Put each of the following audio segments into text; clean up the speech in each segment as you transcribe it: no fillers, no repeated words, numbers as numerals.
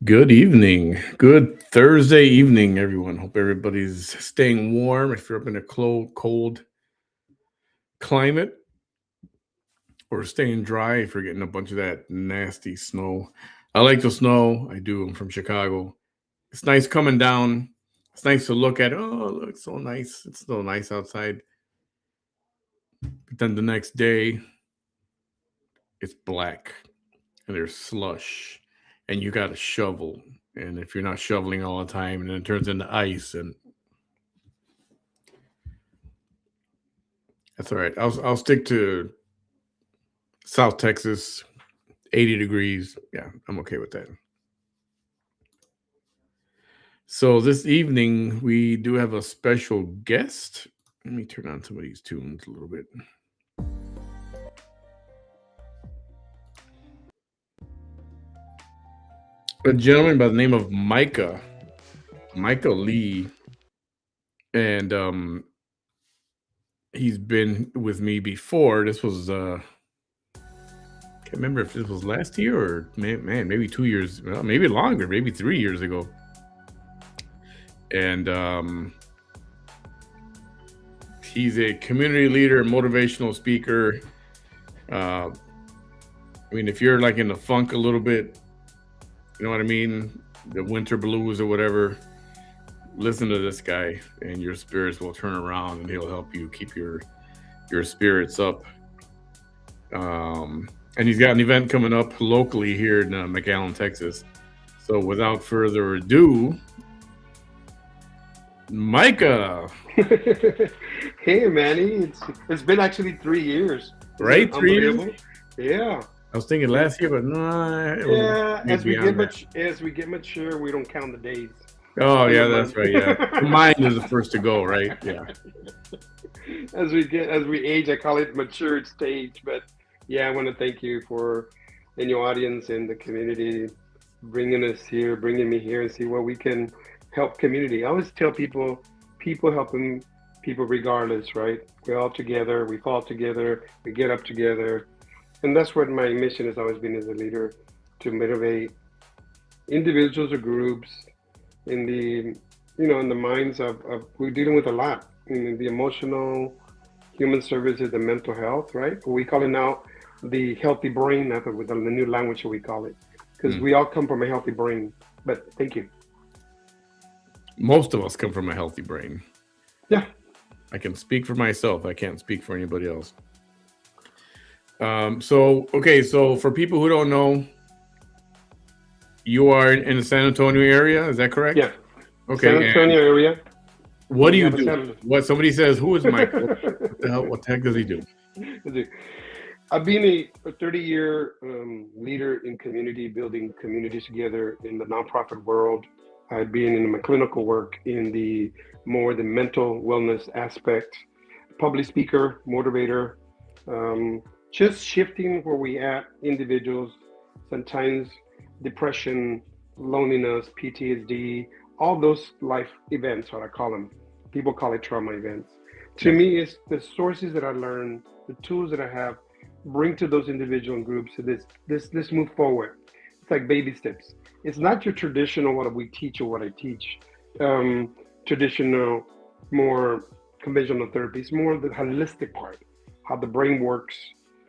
Good evening. Good Thursday evening, everyone. Hope everybody's staying warm. If you're up in a cold climate, or staying dry, if you're getting a bunch of that nasty snow. I like the snow. I do. I'm from Chicago. It's nice coming down. It's nice to look at. Oh, it looks so nice. It's so nice outside. But then the next day, it's black and there's slush, and you got to shovel. And if you're not shoveling all the time, and then it turns into ice, and that's all right. I'll stick to South Texas, 80 degrees. Yeah, I'm okay with that. So this evening we do have a special guest. Let me turn on some of these tunes a little bit. A gentleman by the name of Micah Lee, and he's been with me before. This was can't remember if this was last year or man maybe 2 years, well, maybe longer, maybe 3 years ago. And he's a community leader, motivational speaker. I mean, if you're like in the funk a little bit, you know what I mean, the winter blues or whatever, listen to this guy, and your spirits will turn around, and he'll help you keep your spirits up. And he's got an event coming up locally here in McAllen, Texas. So without further ado, Mycah. Hey, Manny, it's been actually 3 years. Isn't it Right? 3 years? unbelievable? Yeah, I was thinking last year, but no, it was yeah. As maybe we beyond get that. as we get mature, we don't count the days Oh and the yeah, that's months. right. Yeah, the mind is the first to go, right? Yeah. As we age, I call it matured stage. But yeah, I want to thank you for in your audience and the community bringing us here, bringing me here, and see what we can help community. I always tell people, people helping people regardless, right? We're all together, we fall together, we get up together, and that's what my mission has always been as a leader, to motivate individuals or groups in the in the minds of we're dealing with a lot in the emotional, human services, the mental health, right? We call it now the healthy brain. That's with the new language that we call it, because Mm. we all come from a healthy brain. But thank you. Most of us come from a healthy brain. Yeah. I can speak for myself. I can't speak for anybody else. So okay, so for people who don't know, you are in the San Antonio area. Is that correct? Yeah, San Okay, and Antonio area. what do We you have a do? satellite. What somebody says, who is Mike? What the hell? What the heck does he do? I've been a 30-year leader in community building communities together in the nonprofit world. I've been in my clinical work in the more the mental wellness aspect, public speaker, motivator, um, just shifting where we at individuals, sometimes depression, loneliness, PTSD, all those life events, what I call them. People call it trauma events. To Yeah. me, it's the sources that I learn, the tools that I have, bring to those individual and groups. So this move forward. It's like baby steps. It's not your traditional what we teach or what I teach. Traditional, more conventional therapy. It's more the holistic part, how the brain works,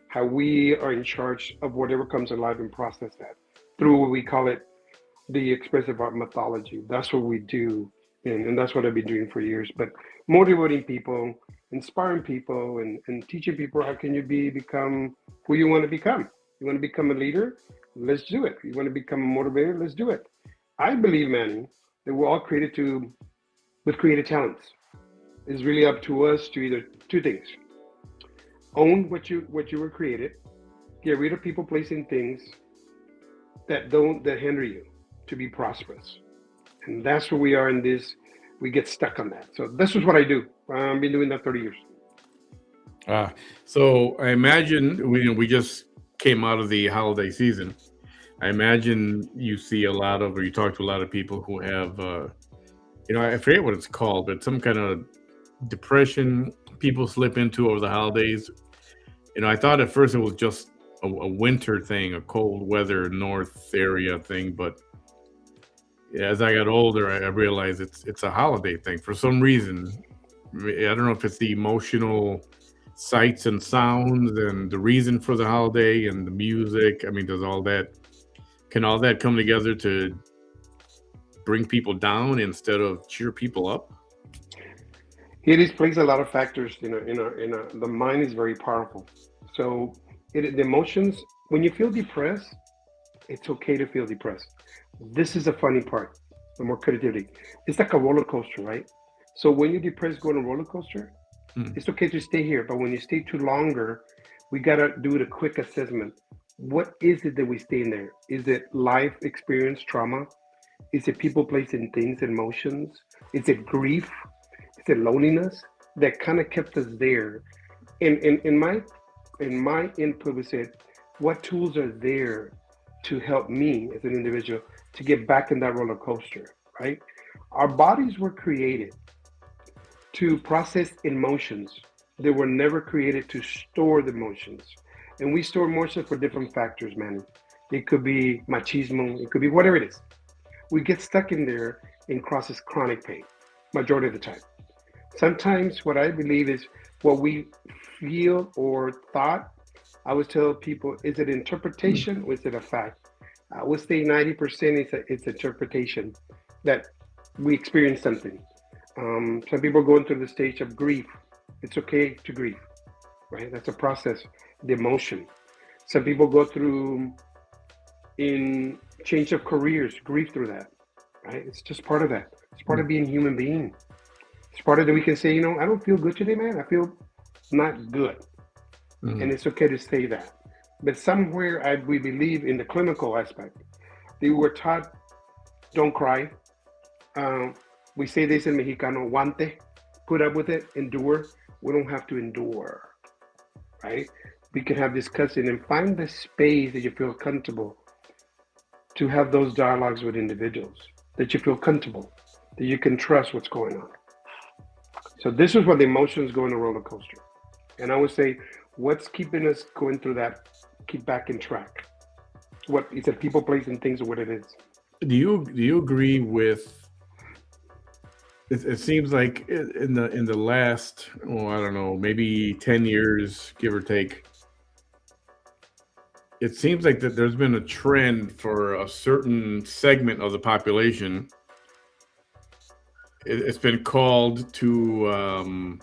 how we are in charge of whatever comes alive and process that through what we call it the expressive art mythology. That's what we do, and that's what I've been doing for years. But motivating people, inspiring people, and teaching people how can you become who you want to become. You want to become a leader? Let's do it. You want to become a motivator? Let's do it. I believe, Manny, that we're all created to with creative talents. It's really up to us to either two things: own what you were created, get rid of people, placing things that hinder you to be prosperous. And that's where we are in this. We get stuck on that. So this is what I do. I've been doing that 30 years. Ah, so I imagine we just came out of the holiday season. I imagine you see a lot of, or you talk to a lot of people who have, I forget what it's called, but some kind of depression people slip into over the holidays. I thought at first it was just a winter thing, a cold weather north area thing, but as I got older, I realized it's a holiday thing for some reason. I don't know if it's the emotional sights and sounds and the reason for the holiday and the music. I mean, does all that can all that come together to bring people down instead of cheer people up? It displays a lot of factors. The mind is very powerful. So the emotions, when you feel depressed, it's okay to feel depressed. This is the funny part, the more creativity. It's like a roller coaster, right? So when you're depressed, go on a roller coaster, Mm, it's okay to stay here. But when you stay too longer, we gotta do the quick assessment. What is it that we stay in there? Is it life experience trauma? Is it people, place, and things, emotions? Is it grief? Is it loneliness that kind of kept us there? In my input was said, what tools are there to help me as an individual to get back in that roller coaster, right? Our bodies were created to process emotions. They were never created to store the emotions. And we store emotions for different factors, Manny. It could be machismo, it could be whatever it is. We get stuck in there and causes chronic pain, majority of the time. Sometimes what I believe is what we feel or thought, I would tell people, is it mm, interpretation or is it a fact? I would say 90% it's interpretation that we experience something. Some people are going through the stage of grief. It's okay to grieve, right? That's a process, the emotion. Some people go through in change of careers, grief through that, right? It's just part of that. It's part mm, of being a human being. It's part of that we can say, I don't feel good today, man. I feel not good. And mm. it's okay to say that. But somewhere we believe in the clinical aspect. They were taught, don't cry. Um, we say this in Mexicano, guante, put up with it, endure. We don't have to endure, right? We can have discussion and find the space that you feel comfortable to have those dialogues with individuals, that you feel comfortable, that you can trust what's going on. So this is what the emotions go in a roller coaster. And I would say, what's keeping us going through that, keep back in track? What is it, people, place, and things, or what it is? Do you agree with? It seems like in the last, oh, I don't know, maybe 10 years, give or take, it seems like that there's been a trend for a certain segment of the population. It's been called to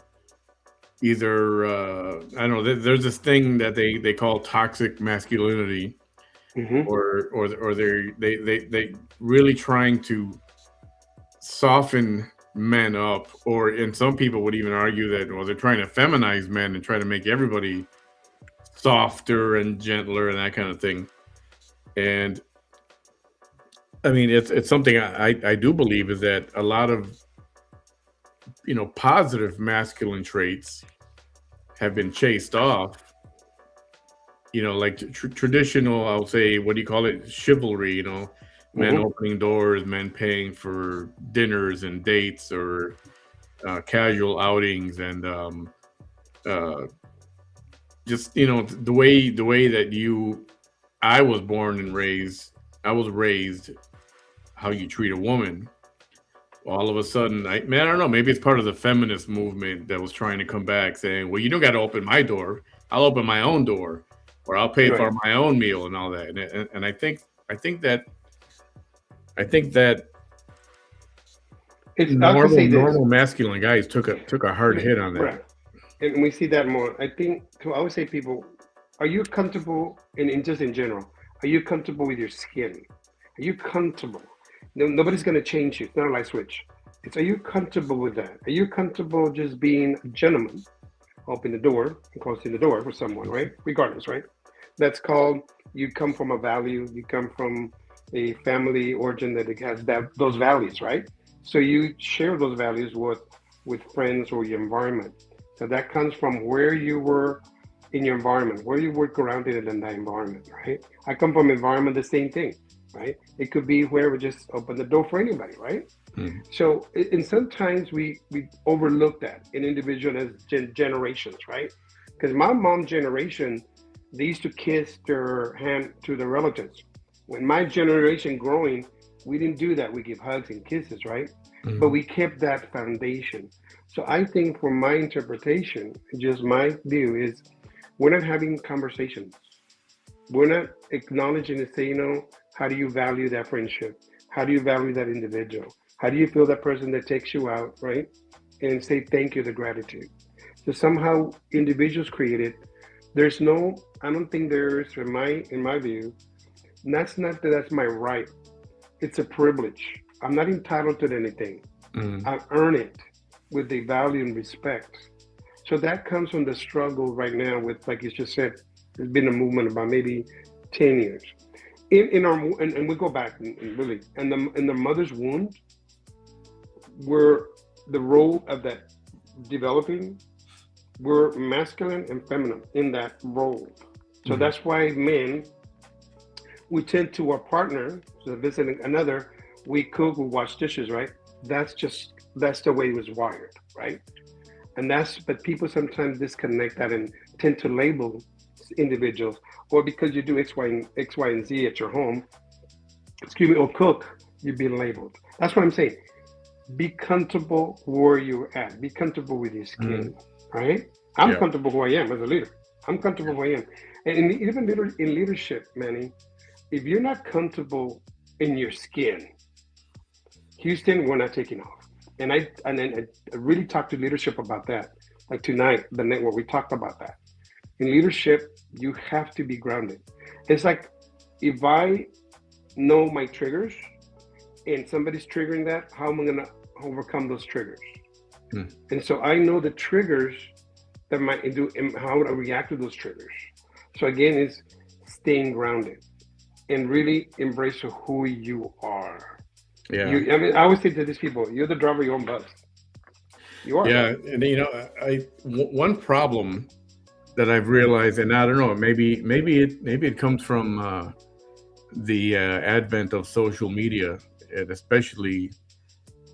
either I don't know. There's this thing that they call toxic masculinity, Mm-hmm. or they really trying to soften men up, or and some people would even argue that well they're trying to feminize men and try to make everybody softer and gentler and that kind of thing. And I mean it's something I do believe is that a lot of positive masculine traits have been chased off. Like traditional, I'll say, what do you call it? Chivalry. Men Mm-hmm. opening doors, men paying for dinners and dates, or casual outings, and uh, just the way that I was born and raised. I was raised how you treat a woman. All of a sudden, I don't know. Maybe it's part of the feminist movement that was trying to come back, saying, "Well, you don't got to open my door. I'll open my own door, or I'll pay Right. for my own meal and all that." And I think that I could normal say this. normal masculine guys took a hard hit on that. Right. And we see that more. I think, so I would say, people, are you comfortable, in just in general, are you comfortable with your skin? Are you comfortable? No, nobody's going to change you. It's not a light switch. It's, are you comfortable with that? Are you comfortable just being a gentleman, opening the door and closing the door for someone, right? Regardless, right? That's called, you come from a value, you come from a family origin that it has those values, right? So you share those values with friends or your environment. So that comes from where you were in your environment, where you were grounded in that environment, right? I come from environment, the same thing, right? It could be where we just open the door for anybody, right? Mm, So, and sometimes we overlook that in individual as generations, right? Because my mom generation, they used to kiss their hand to their relatives. When my generation growing, We didn't do that. We give hugs and kisses, right? But Mhm. we kept that foundation. So I think, from my interpretation, just my view is, we're not having conversations. We're not acknowledging and saying, how do you value that friendship? How do you value that individual? How do you feel that person that takes you out, right? And say thank you, the gratitude. So somehow individuals created. There's no. I don't think there's, in my view. That's not that. That's my right. It's a privilege. I'm not entitled to anything. Mhm. I earn it with the value and respect. So that comes from the struggle right now with, like you just said, there's been a movement about maybe 10 years. In our, and we go back, and really, in the mother's womb, where the role of that developing, we're masculine and feminine in that role. So Mhm. that's why men, we tend to our partner, so visiting another, we cook, we wash dishes, right? That's the way it was wired, right? But people sometimes disconnect that and tend to label individuals, or because you do X, Y, and Z at your home, excuse me, or cook, you're being labeled. That's what I'm saying. Be comfortable where you're at. Be comfortable with your skin, Mhm. right? I'm Yeah. comfortable who I am as a leader. I'm comfortable who I am. And even in leadership, Manny, if you're not comfortable in your skin, Houston, we're not taking off. And I really talked to leadership about that. Like tonight, the network, we talked about that. In leadership, you have to be grounded. It's like, if I know my triggers and somebody's triggering that, how am I gonna overcome those triggers? Mhm. And so I know the triggers that might do, and how would I react to those triggers. So again, it's staying grounded and really embrace who you are. Yeah. I mean, I always say to these people, you're the driver of your own bus. You are. Yeah. And one problem that I've realized, and I don't know, maybe it comes from the advent of social media, and especially,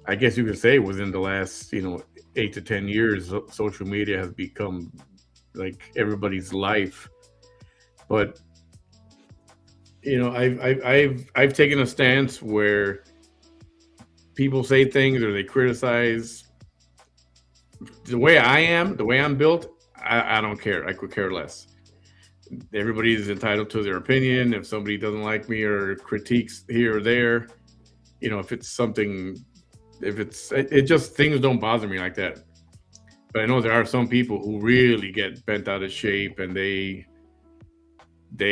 I guess you could say, within the last 8 to 10 years, social media has become like everybody's life. But I've taken a stance where people say things or they criticize the way I'm built. I don't care. I could care less. Everybody is entitled to their opinion. If somebody doesn't like me or critiques here or there, if it's something, if it's it just things don't bother me like that. But I know there are some people who really get bent out of shape and they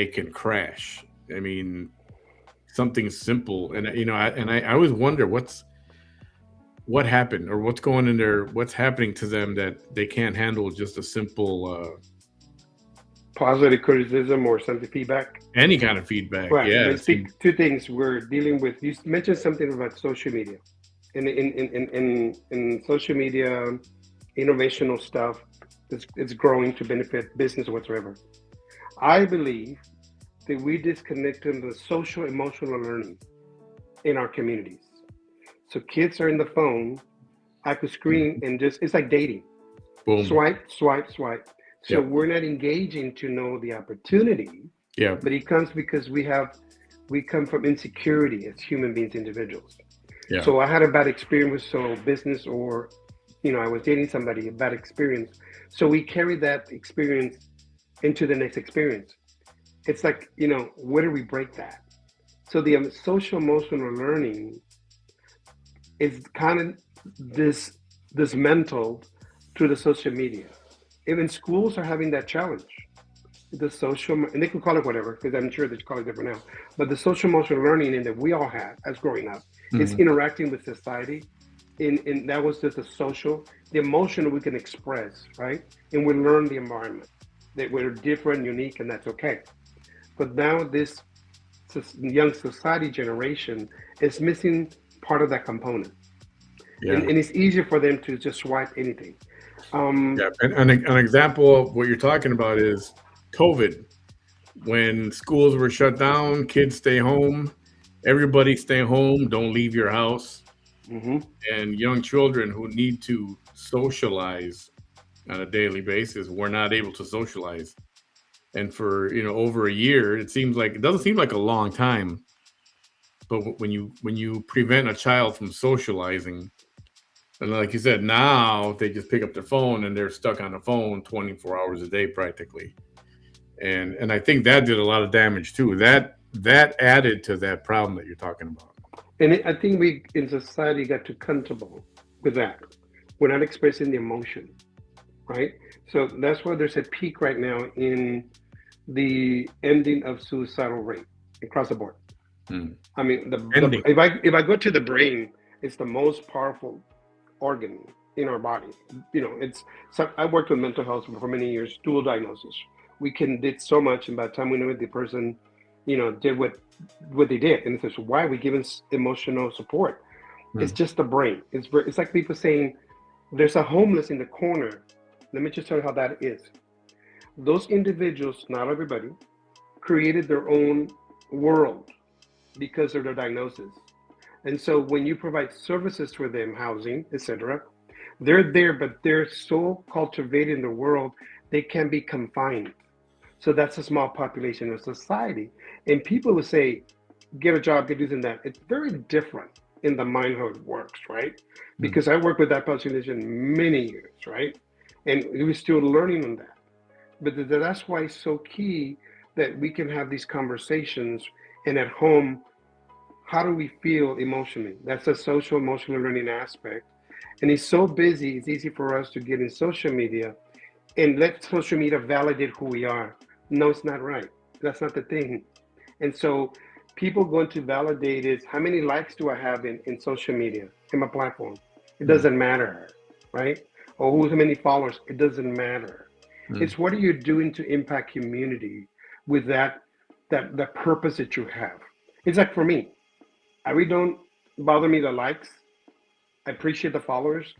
can crash. I mean, something simple, and I always wonder what happened or what's going in there, what's happening to them that they can't handle just a simple Positive criticism or something feedback. any kind of feedback. Right. Yeah, Let's it speak seems. two things we're dealing with. You mentioned something about social media. In social media, innovational stuff, it's growing to benefit business whatsoever. I believe that we disconnected the social emotional learning in our communities. So kids are in the phone at the screen, Mhm. and just, it's like dating. Boom. Swipe, swipe, swipe. So Yep. we're not engaging to know the opportunity, Yep. but it comes because we come from insecurity as human beings, individuals. Yeah. So I had a bad experience, so business, or I was dating somebody, a bad experience. So we carry that experience into the next experience. It's like, where do we break that? So the social emotional learning is kind of this dismantled through the social media. Even schools are having that challenge. The social, and they can call it whatever, because I'm sure they call it different now. But the social emotional learning that we all had as growing up is Mhm. interacting with society. In that was just the social, the emotional we can express, right? And we learn the environment that we're different, unique, and that's okay. But now this young society generation is missing part of that component, Yeah. and it's easier for them to just swipe anything. Yeah. Um, And an example of what you're talking about is COVID. When schools were shut down, kids stay home. Everybody stay home. Don't leave your house. mhm. And young children who need to socialize on a daily basis were not able to socialize. And for over a year, it doesn't seem like a long time, But when you prevent a child from socializing, and like you said, now they just pick up their phone and they're stuck on the phone 24 hours a day practically. And I think that did a lot of damage too. That added to that problem that you're talking about. And I think we in society got too comfortable with that. We're not expressing the emotion, right? So that's why there's a peak right now in the ending of suicidal rate across the board. Hmm. I mean, Ending. if I go to the brain, it's the most powerful organ in our body. You know, it's so I worked with mental health for many years, dual diagnosis. We can did so much, and by the time we know it, the person, you know, did what they did, and it says, why are we giving emotional support? Hmm. It's just the brain. It's like people saying there's a homeless in the corner. Let me just tell you how that is. Those individuals, not everybody, created their own world because of their diagnosis. And so when you provide services for them, housing, etc., they're there, but they're so cultivated in the world, they can be confined. So that's a small population of society. And people will say, get a job, get this and that. It's very different in the mind how it works, right? Hmm. Because I worked with that population many years, right? And we're still learning on that. But that's why it's so key that we can have these conversations. And at home, how do we feel emotionally? That's a social emotional learning aspect. And it's so busy, it's easy for us to get in social media and let social media validate who we are. No, it's not right. That's not the thing. And so people going to validate is how many likes do I have in social media, in my platform? It Hmm. doesn't matter, right? Or who's many followers? It doesn't matter. Hmm. It's what are you doing to impact community with that purpose that you have. It's like for me, I really don't bother me the likes. I appreciate the followers,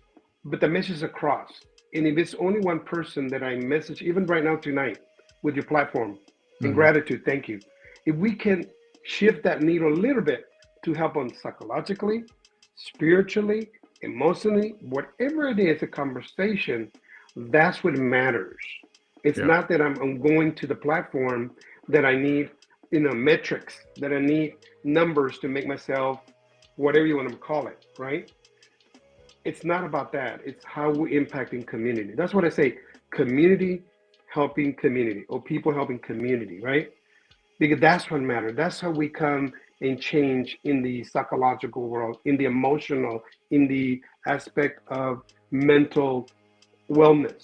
but the message across. And if it's only one person that I message, even right now tonight with your platform, in Hmm. gratitude, thank you. If we can shift that needle a little bit to help them psychologically, spiritually, emotionally, whatever it is, a conversation, that's what matters. It's Yeah. not that I'm going to the platform that I need, you know, metrics, that I need numbers to make myself whatever you want to call it, right? It's not about that. It's how we're impacting community. That's what I say, community helping community or people helping community, right? Because that's what matters. That's how we come and change in the psychological world, in the emotional, in the aspect of mental wellness.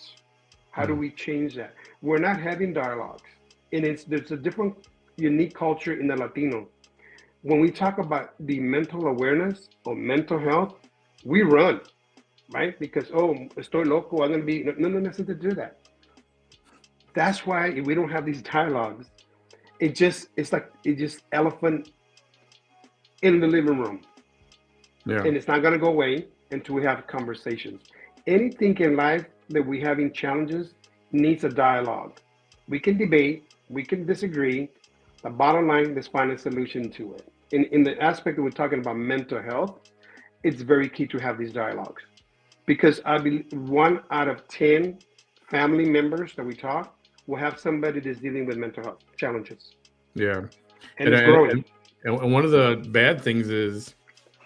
How do Hmm. we change that? We're not having dialogues. And there's a different unique culture in the Latino. When we talk about the mental awareness or mental health, we run, right? Because, oh, estoy loco, I'm going to be, no, no, nothing to do that. That's why if we don't have these dialogues, it's like, it just elephant in the living room. Yeah. And it's not going to go away until we have conversations. Anything in life that we having challenges needs a dialogue. We can debate, we can disagree. The bottom line, let's find a solution to it. In the aspect that we're talking about mental health, it's very key to have these dialogues because I believe 1 out of 10 family members that we talk will have somebody that's dealing with mental health challenges, Yeah. and And, it's and growing. and and one of the bad things is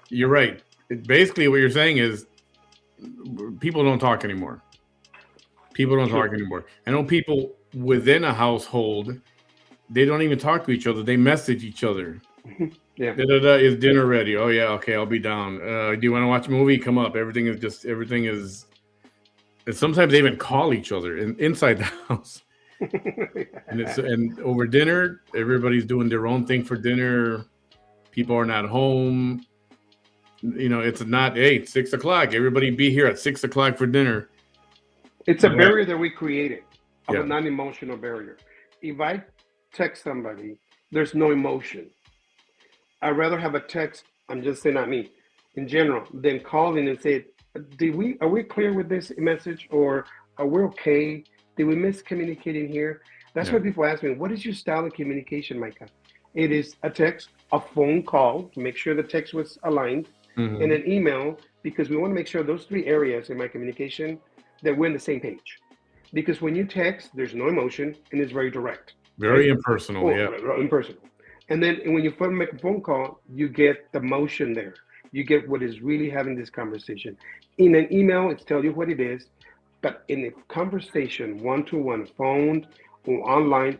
you're right. Basically, what you're saying is people don't talk anymore. People don't True. talk anymore. I know people within a household, they don't even talk to each other. They message each other. Yeah. Da, da, da, is dinner ready? Oh yeah, okay, I'll be down. Do you want to watch a movie? Come up. Everything is. And sometimes they even call each other inside the house. And over dinner, everybody's doing their own thing for dinner. People are not home. It's not 6 o'clock. Everybody be here at 6 o'clock for dinner. It's a Yeah, barrier that we created of a yeah, non-emotional barrier. If I text somebody, there's no emotion. I'd rather have a text, I'm just saying not me, in general, than calling and say, are we clear with this message or are we okay? Did we miscommunicate in here? That's yeah. why people ask me, what is your style of communication, Mycah? It is a text, a phone call to make sure the text was aligned, and Hmm. an email because we want to make sure those 3 areas in my communication that we're on the same page. Because when you text, there's no emotion and it's very direct, right? Very impersonal. Or Yeah, impersonal. And then when you first make a phone call, you get the motion there. You get what is really having this conversation. In an email, it's tell you what it is, but in a conversation, one to one, phone or online,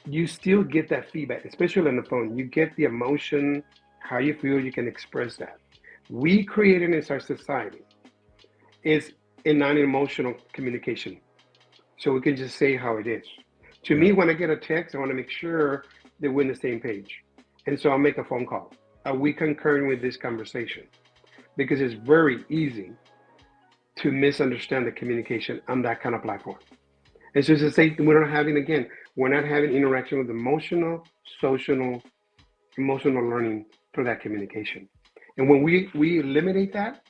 you still get that feedback, especially on the phone. You get the emotion, how you feel, you can express that. We created in our society is a non-emotional communication. So we can just say how it is. To Yeah. me, when I get a text, I want to make sure that we're on the same page. And so I'll make a phone call. Are we concurring with this conversation? Because it's very easy to misunderstand the communication on that kind of platform. And so to say we're not having interaction with social, emotional learning through that communication. And when we eliminate that,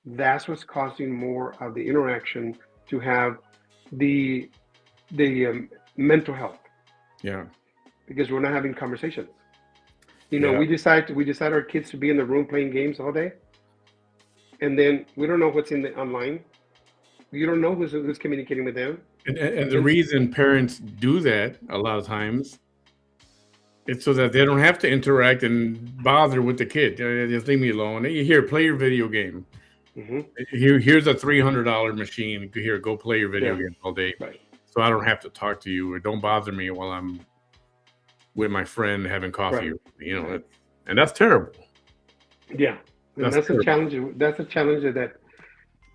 that's what's causing more of the interaction to have the mental health, Yeah. because we're not having conversations. Yeah. We decide our kids to be in the room playing games all day, and then we don't know what's in the online. You don't know who's communicating with them. And the And reason parents do that a lot of times, it's so that they don't have to interact and bother with the kid. Just leave me alone. Here, play your video game. hmm Here's a $300 machine. Here, go play your video yeah, game all day, right, so I don't have to talk to you, or don't bother me while I'm with my friend having coffee. right, right. And that's terrible. Yeah, and That's that's a terrible. challenge. That's a challenge that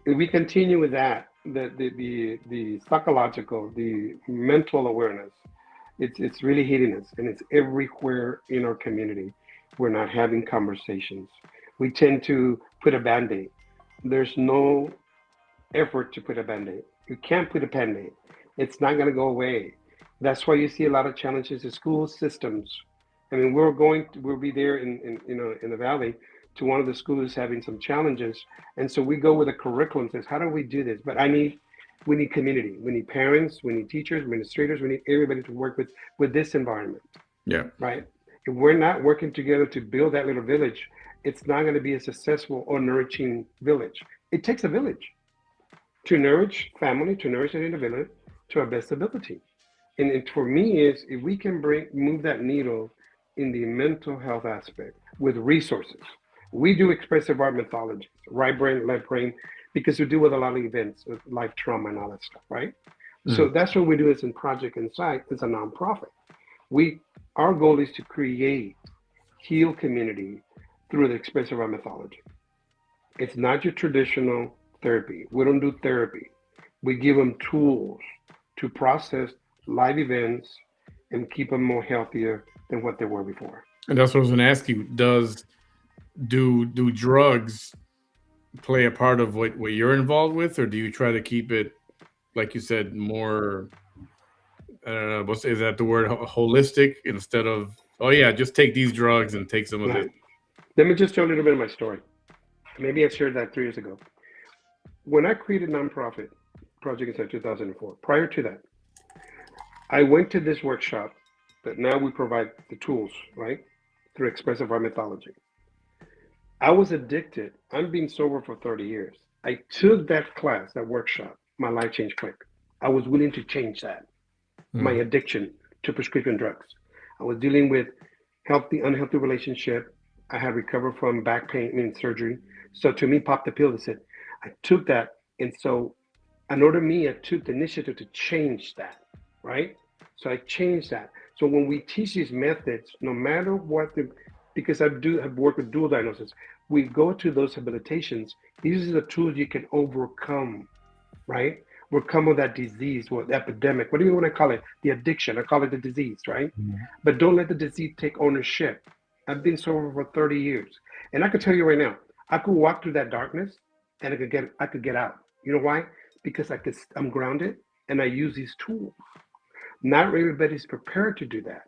if we continue with that, the psychological, the mental awareness, it's really hitting us, and it's everywhere in our community. We're not having conversations. We tend to put a band-aid. There's no effort to put a band-aid. You can't put a band-aid. It's not going to go away. That's why you see a lot of challenges in school systems. I mean, we'll be there in the valley to one of the schools having some challenges, and so we go with a curriculum says, how do we do this? But we need community, we need parents, we need teachers, administrators, we need everybody to work with this environment, Yeah. right? If we're not working together to build that little village, it's not going to be a successful or nourishing village. It takes a village to nourish family, to nourish an individual to our best ability. And for me is if we can move that needle in the mental health aspect with resources. We do expressive art methodologies, right brain, left brain, because we deal with a lot of events with life trauma and all that stuff, right? Mhm. So that's what we do as in Project Insight. It's a nonprofit. We Our goal is to create heal community through the expressive art methodology. It's not your traditional therapy. We don't do therapy. We give them tools to process live events and keep them more healthier than what they were before. And that's what I was going to ask you. Do drugs play a part of what you're involved with, or do you try to keep it, like you said, more? I don't know. Is that the word, holistic, instead of, oh yeah, just take these drugs and take some of this? Right. Let me just tell you a little bit of my story. Maybe I shared that 3 years ago. When I created nonprofit Project Insight 2004, prior to that, I went to this workshop that now we provide the tools, right? Through expressive art methodology. I was addicted. I'm being sober for 30 years. I took that class, that workshop, my life changed quick. I was willing to change that, my Mm. addiction to prescription drugs. I was dealing with unhealthy relationship. I had recovered from back pain and surgery. So to me, pop the pill and said, I took that. And so in order to me, I took the initiative to change that, right? So I changed that. So when we teach these methods, no matter what because I do have worked with dual diagnosis, we go to those habilitations. These are the tools you can overcome, right? Overcome with that disease or epidemic, whatever you want to call it, the addiction. I call it the disease, right? Mhm. But don't let the disease take ownership. I've been sober for 30 years. And I can tell you right now, I could walk through that darkness and I could get out. You know why? Because I'm grounded and I use these tools. Not everybody's prepared to do that.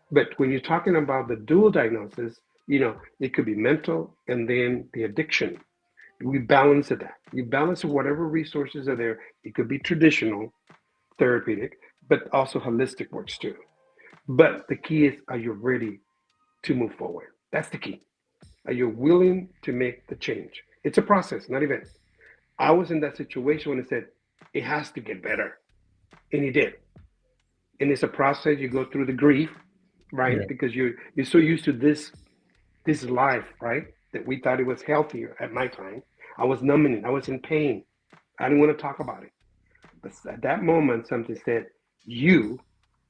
But when you're talking about the dual diagnosis, it could be mental and then the addiction. We balance it that. You balance whatever resources are there. It could be traditional, therapeutic, but also holistic works too. But the key is, are you ready to move forward? That's the key. Are you willing to make the change? It's a process, not event. I was in that situation when it said, it has to get better. And it did. And it's a process. You go through the grief. right? Yeah. Because you're so used to this life, right? That we thought it was healthier at my time. I was numbing it. I was in pain. I didn't want to talk about it. But at that moment, something said, "You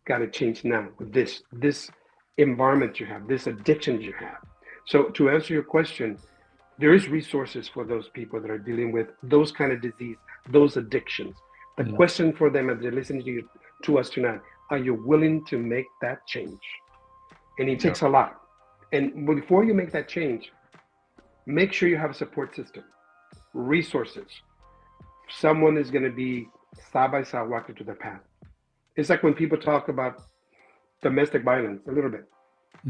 got to change now with this environment you have, this addiction you have." So to answer your question, there is resources for those people that are dealing with those kind of disease, those addictions. The Mm. question for them as they're listening to us tonight: are you willing to make that change? And it Yeah. takes a lot. And before you make that change, make sure you have a support system, resources. Someone is going to be side by side walking to the path. It's like when people talk about domestic violence a little bit.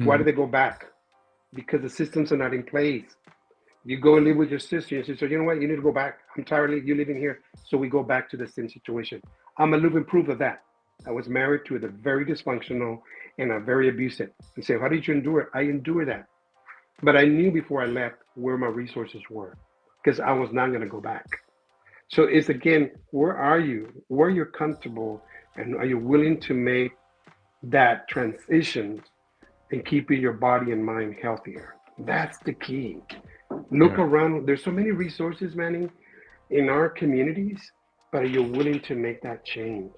Why do Mm. they go back? Because the systems are not in place. You go and live with your sister. Your sister, you know what? You need to go back. I'm tired of you living here. So we go back to the same situation. I'm a living proof of that. I was married to a very dysfunctional and a very abusive. And say, how did you endure it? I endured that. But I knew before I left where my resources were because I was not going to go back. So it's again, where are you? Where you're comfortable, and are you willing to make that transition and keeping your body and mind healthier? That's the key. Look Yeah. around. There's so many resources, Manny, in our communities, but are you willing to make that change?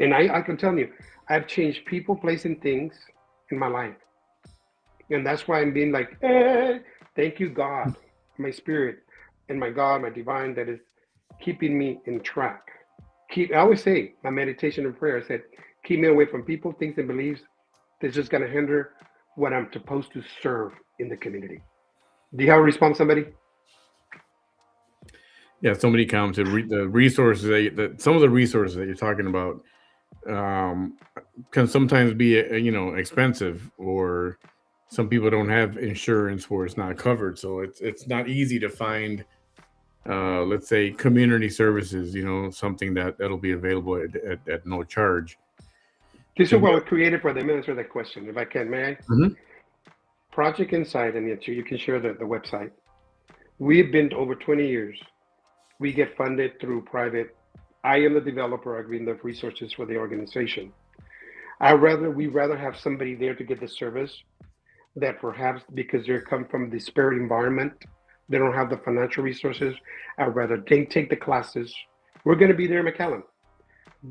And I can tell you, I've changed people, place, and things in my life. And that's why I'm being like, thank you, God, my spirit, and my God, my divine, that is keeping me in track. I always say, my meditation and prayer, I said, keep me away from people, things, and beliefs that's just going to hinder what I'm supposed to serve in the community. Do you have a response, somebody? Yeah. Somebody commented the resources that some of the resources that you're talking about um, can sometimes be expensive, or some people don't have insurance where it's not covered, so it's not easy to find let's say community services, something that'll be available at no charge. This To is be what was created for them. Answer that question, if I can, may I? Mhm. Project Insight, and you can share the website. We've been to over 20 years. We get funded through private. I am the developer. I bring the resources for the organization. We rather have somebody there to get the service that perhaps because they come from a disparate environment, they don't have the financial resources. I'd rather they take the classes. We're going to be there in McAllen.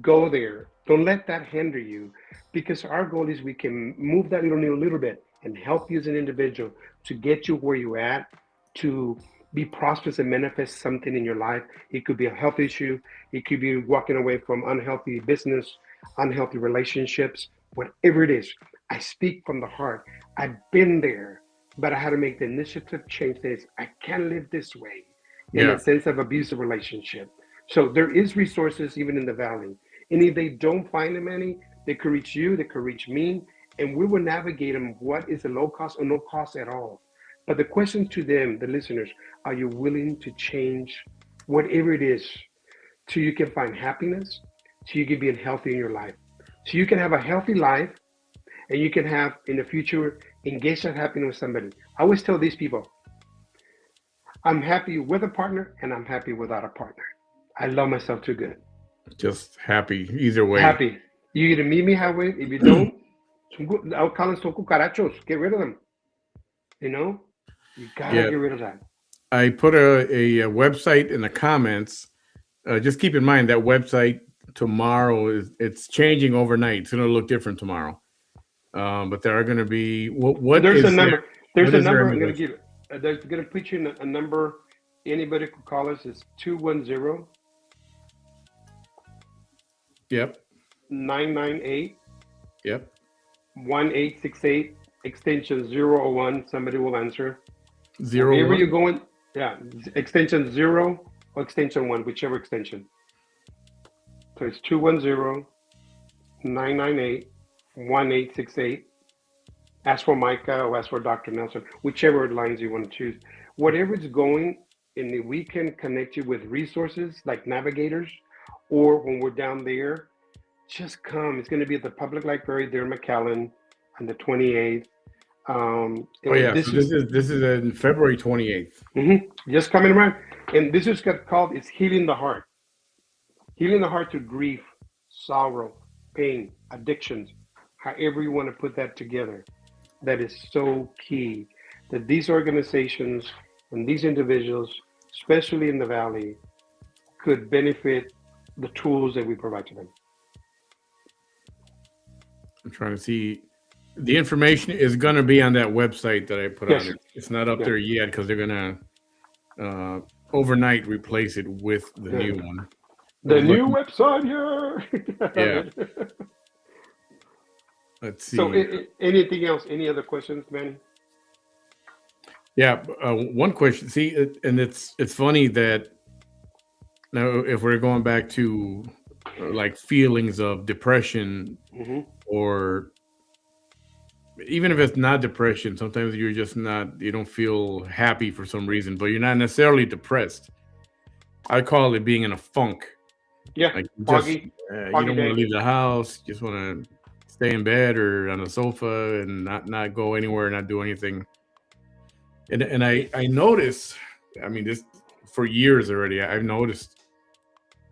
Go there. Don't let that hinder you, because our goal is we can move that little needle a little bit and help you as an individual to get you where you're at, to be prosperous and manifest something in your life. It could be a health issue. It could be walking away from unhealthy business, unhealthy relationships, whatever it is. I speak from the heart. I've been there, but I had to make the initiative change this. I can't live this way in Yeah. a sense of abusive relationship. So there is resources even in the valley. And if they don't find them any, they could reach you, they could reach me, and we will navigate them. What is a low cost or no cost at all? But the question to them, the listeners, are you willing to change whatever it is so you can find happiness, so you can be healthy in your life, so you can have a healthy life, and you can have in the future engage that happiness with somebody. I always tell these people, I'm happy with a partner and I'm happy without a partner. I love myself too good. Just happy either way. Happy. You either meet me halfway. If you don't, I'll call them some cucarachos. Get rid of them. You know, you gotta Yeah. get rid of that. I put a website in the comments. Just keep in mind that website tomorrow it's changing overnight. It's going to look different tomorrow. But there are going to be what There's a is there? number. There's What a is there number. in I'm the gonna website? give. There's gonna put you in a number. Anybody could call us. It's 210 Yep. 998 Yep. 1868 extension 001. Somebody will answer. Zero Wherever you're one. going, yeah, extension 0 or extension 1, whichever extension. So it's 210 998 1868. Ask for Mycah or ask for Dr. Nelson, whichever lines you want to choose. Whatever it's going, and we can connect you with resources like navigators, or when we're down there, just come. It's going to be at the public library there in McAllen on the 28th. Oh And yeah. this So is this is in February 28th. just coming around. And this is called it's healing the heart. Healing the heart to grief, sorrow, pain, addictions. however you want to put that together, that is so key that these organizations and these individuals, especially in the Valley, could benefit the tools that we provide to them. I'm trying to see. The information is going to be on that website that I put Yes. on it. It's not up Yeah. there yet because they're going to overnight replace it with the Yeah. new one. The new website here. Yeah. Let's see. So, anything else? Any other questions, Manny? Yeah, one question. See, and it's funny that now if we're going back to like feelings of depression, or even if it's not depression, sometimes you're just not, you don't feel happy for some reason, but you're not necessarily depressed. I call it being in a funk. Yeah, like foggy, you foggy don't want day. to leave the house, you just want to stay in bed or on the sofa and not go anywhere, not do anything. And I notice, I mean, this for years already, I've noticed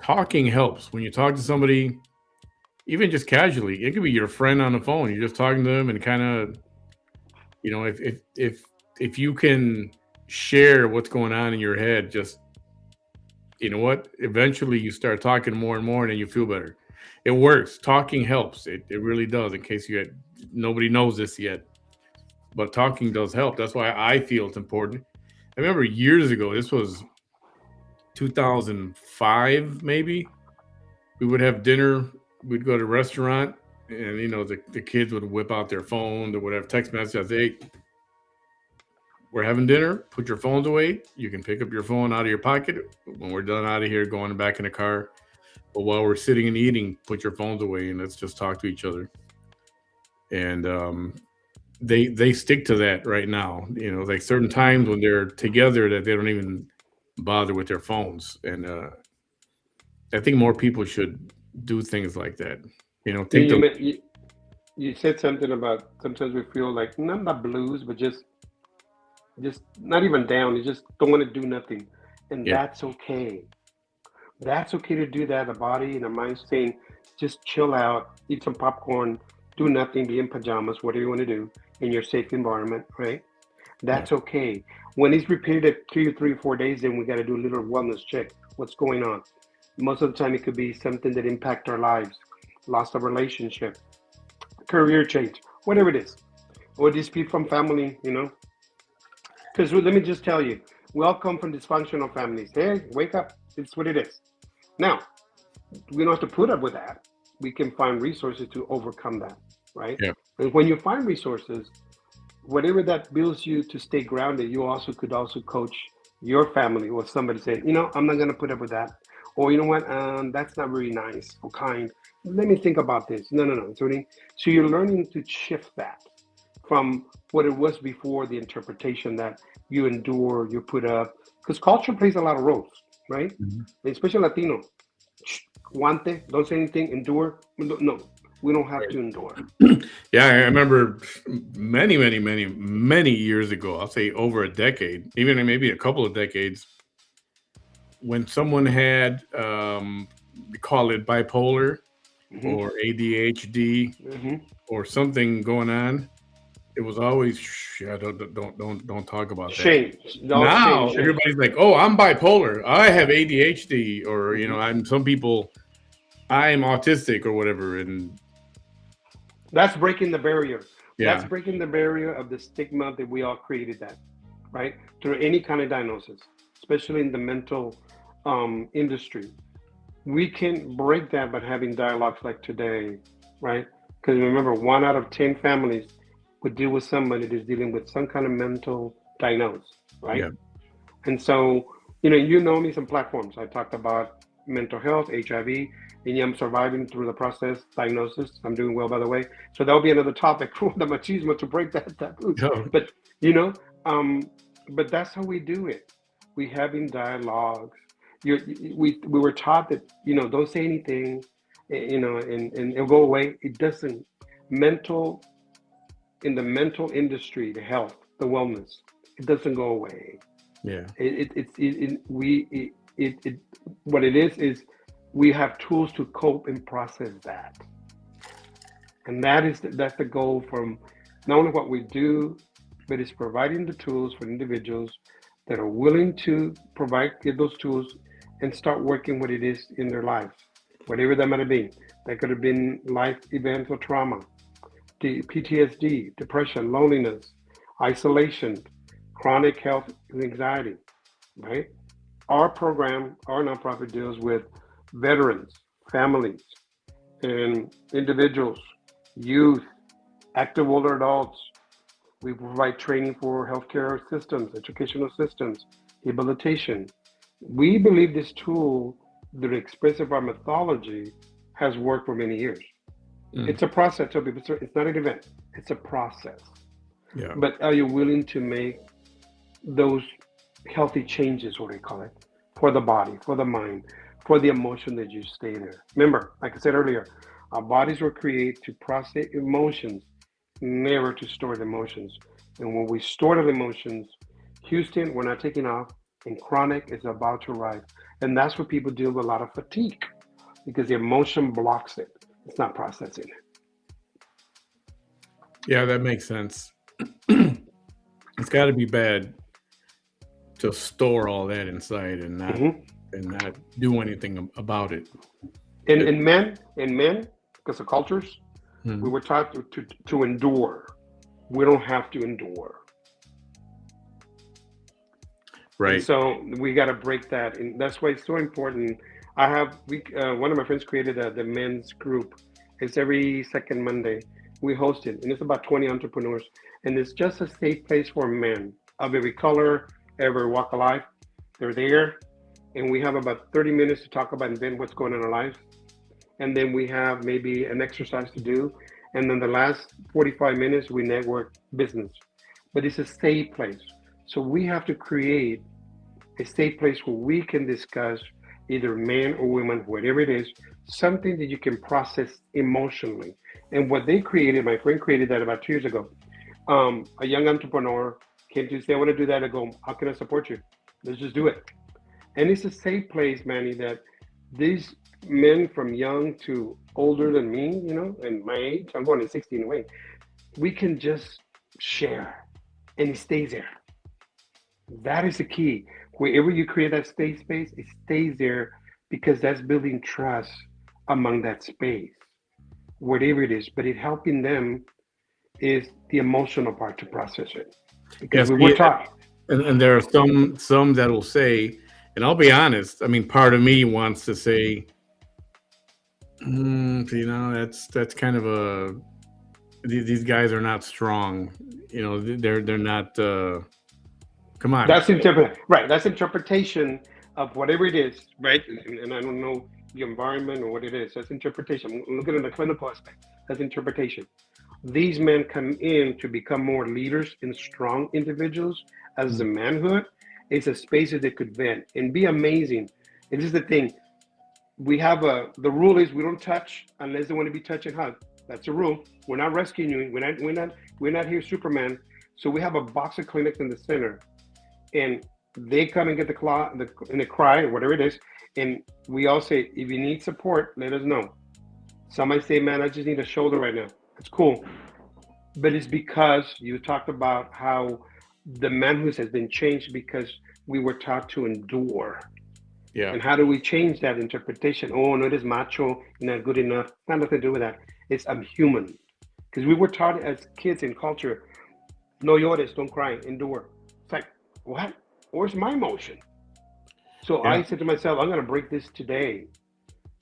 talking helps. When you talk to somebody, even just casually, it could be your friend on the phone. You're just talking to them and kind of, if you can share what's going on in your head, just, you know what, eventually you start talking more and more and then you feel better. It works. Talking helps. It really does. In case nobody knows this yet, but talking does help. That's why I feel it's important. I remember years ago, this was 2005, maybe. We would have dinner. We'd go to a restaurant, and the kids would whip out their phone or whatever, text message. Hey, we're having dinner. Put your phones away. You can pick up your phone out of your pocket when we're done out of here, going back in the car. But while we're sitting and eating, put your phones away and let's just talk to each other. And they stick to that right now. Like certain times when they're together that they don't even bother with their phones. And I think more people should do things like that. You said something about sometimes we feel like not blues, but just not even down. You just don't want to do nothing, and that's okay. That's okay to do that. The body and the mind saying, just chill out, eat some popcorn, do nothing, be in pajamas, whatever you want to do in your safe environment, right? That's okay. When it's repeated 2 or 3 or 4 days, then we got to do a little wellness check. What's going on? Most of the time, it could be something that impact our lives, loss of relationship, career change, whatever it is, or dispute from family, Because let me just tell you, we all come from dysfunctional families. Hey, wake up. It's what it is. Now, we don't have to put up with that. We can find resources to overcome that, right? Yeah. And when you find resources, whatever that builds you to stay grounded, you could also coach your family or somebody saying, I'm not going to put up with that. Or, you know what, that's not very nice or kind. Let me think about this. No. So you're learning to shift that from what it was before, the interpretation that you endure, you put up. Because culture plays a lot of roles, right? Mm-hmm. Especially Latino. Guante, don't say anything, endure. No, we don't have to endure. Yeah, I remember many, many, many, many years ago, I'll say over a decade, even maybe a couple of decades, when someone had, we call it bipolar or ADHD or something going on, it was always, don't talk about that. Shame. Now everybody's like, oh, I'm bipolar. I have ADHD, or some people, I'm autistic or whatever, and that's breaking the barrier. Yeah. That's breaking the barrier of the stigma that we all created that, right? Through any kind of diagnosis, especially in the mental industry. We can break that by having dialogues like today, right? Because remember, 1 out of 10 families would deal with somebody that's dealing with some kind of mental diagnosis, right? Yeah. And so, you know me, some platforms. I talked about mental health, HIV, and I'm surviving through the process, diagnosis. I'm doing well, by the way. So that'll be another topic for the machismo to break that taboo. Oh. But, but that's how we do it. We having dialogues. We were taught that, don't say anything, and it'll go away. It doesn't. In the mental industry, the health, the wellness, it doesn't go away. Yeah. What it is we have tools to cope and process that. And that's the goal from not only what we do, but it's providing the tools for individuals that are willing to give those tools and start working what it is in their lives, whatever that might have been. That could have been life events or trauma, PTSD, depression, loneliness, isolation, chronic health and anxiety, right? Our program, our nonprofit deals with veterans, families, and individuals, youth, active older adults. We provide training for healthcare systems, educational systems, rehabilitation. We believe this tool, the expressive art methodology, has worked for many years. It's a process. So it's not an event. It's a process. Yeah. But are you willing to make those healthy changes, what do you call it, for the body, for the mind, for the emotion that you stay there? Remember, like I said earlier, our bodies were created to process emotions, never to store the emotions. And when we store the emotions, Houston, we're not taking off, and chronic is about to arrive. And that's where people deal with a lot of fatigue because the emotion blocks it. It's not processing it. Yeah, that makes sense. It's got to be bad to store all that inside and not do anything about it. In men, because of cultures, we were taught to endure. We don't have to endure. Right. And so we got to break that, and that's why it's so important. I have one of my friends created the men's group. It's every second Monday. We host it, and it's about 20 entrepreneurs, and it's just a safe place for men of every color, every walk of life. They're there, and we have about 30 minutes to talk about then what's going on in our lives, and then we have maybe an exercise to do, and then the last 45 minutes we network business. But it's a safe place, so we have to create a safe place where we can discuss either men or women, whatever it is, something that you can process emotionally. And what they created, my friend created that about 2 years ago. A young entrepreneur came to say, I want to do that. I go, how can I support you? Let's just do it. And it's a safe place, Manny, that these men from young to older than me, and my age, I'm going to 16 away, we can just share and it stays there. That is the key. Wherever you create that safe space, it stays there because that's building trust among that space, whatever it is. But it helping them is the emotional part to process it. Because Yes, we were taught. and there are some that will say, and I'll be honest. I mean, part of me wants to say, that's kind of a these guys are not strong. They're not. Come on. That's interpretation of whatever it is, right? And I don't know the environment or what it is. That's interpretation. I'm looking at the clinical aspect. That's interpretation. These men come in to become more leaders and strong individuals as the manhood. It's a space that they could vent and be amazing. And this is the thing. We have the rule is we don't touch unless they want to be touched and hugged. That's a rule. We're not rescuing you. We're not here Superman. So we have a box of clinics in the center, and they come and get the claw and the cry or whatever it is, and we all say, if you need support, let us know. Somebody say, man, I just need a shoulder right now. It's cool, but it's because you talked about how the manhood has been changed because we were taught to endure. Yeah. And how do we change that interpretation? Oh, no, it is macho, not good enough. It's not nothing to do with that. It's I'm human. Because we were taught as kids in culture, no llores, don't cry, endure. It's like, what? Where's my emotion? So Yeah. I said to myself, I'm going to break this today.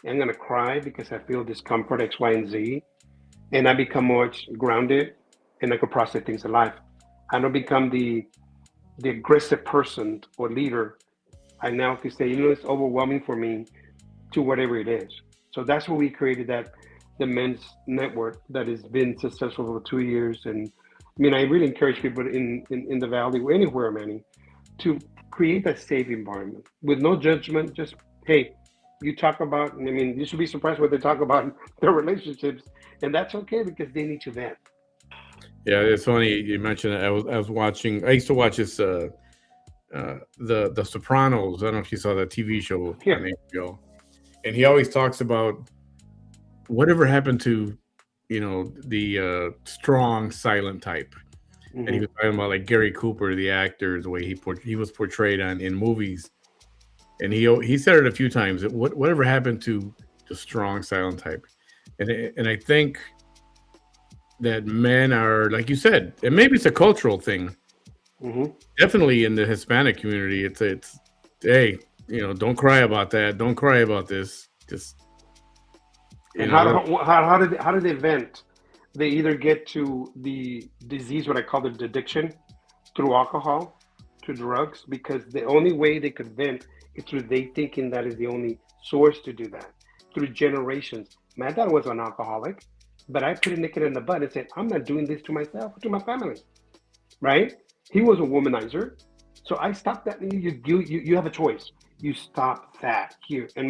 I'm going to cry because I feel discomfort, X, Y, and Z. And I become more grounded and I can process things in life. I don't become the aggressive person or leader. I now can say, it's overwhelming for me to whatever it is. So that's why we created the men's network that has been successful for 2 years. And I mean, I really encourage people in the Valley or anywhere, Manny, to create that safe environment with no judgment. Just, hey, you talk about, I mean, you should be surprised what they talk about in their relationships. And that's okay because they need to vent. Yeah, it's funny you mentioned it. I was watching. I used to watch this the Sopranos. I don't know if you saw that TV show Yeah. on HBO. And he always talks about whatever happened to the strong silent type, and he Hmm. was talking about like Gary Cooper, the actor, the way he was portrayed on in movies, and he said it a few times. That whatever happened to the strong silent type, and I think that men are like you said, and maybe it's a cultural thing. Hmm. Definitely in the Hispanic community, it's hey, don't cry about that, don't cry about this, just And let how did they vent? They either get to the disease, what I call the addiction, through alcohol, to drugs, because the only way they could vent is through they thinking that is the only source to do that. Through generations. My dad was an alcoholic, but I put a nick in the butt and said, I'm not doing this to myself or to my family, right? He was a womanizer. So I stopped that. You have a choice. You stop that here. And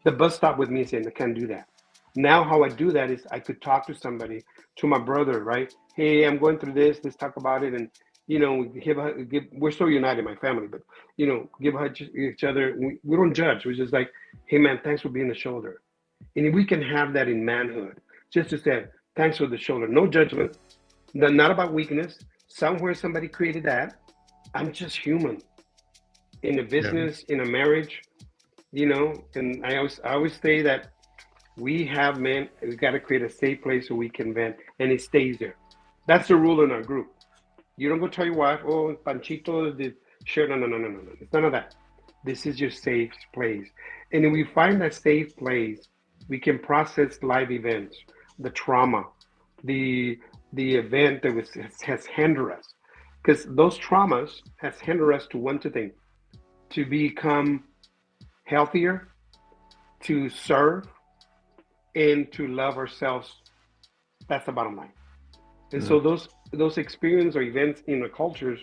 the bus stopped with me saying, I can't do that. Now, how I do that is I could talk to somebody, to my brother, right? Hey, I'm going through this. Let's talk about it. And, we're so united, my family, but, give each other. We don't judge. We're just like, hey, man, thanks for being the shoulder. And if we can have that in manhood, just to say, thanks for the shoulder, no judgment, not about weakness. Somewhere somebody created that. I'm just human in a yeah, business, in a marriage, And I always say that we got to create a safe place so we can vent, and it stays there. That's the rule in our group. You don't go tell your wife, oh, Panchito did share. No, no, no, no, no, no. It's none of that. This is your safe place. And if we find that safe place, we can process live events, the trauma, the the event that has hindered us. Because those traumas has hindered us to one two things, to become healthier, to serve, and to love ourselves. That's the bottom line. And mm, so those experiences or events in the cultures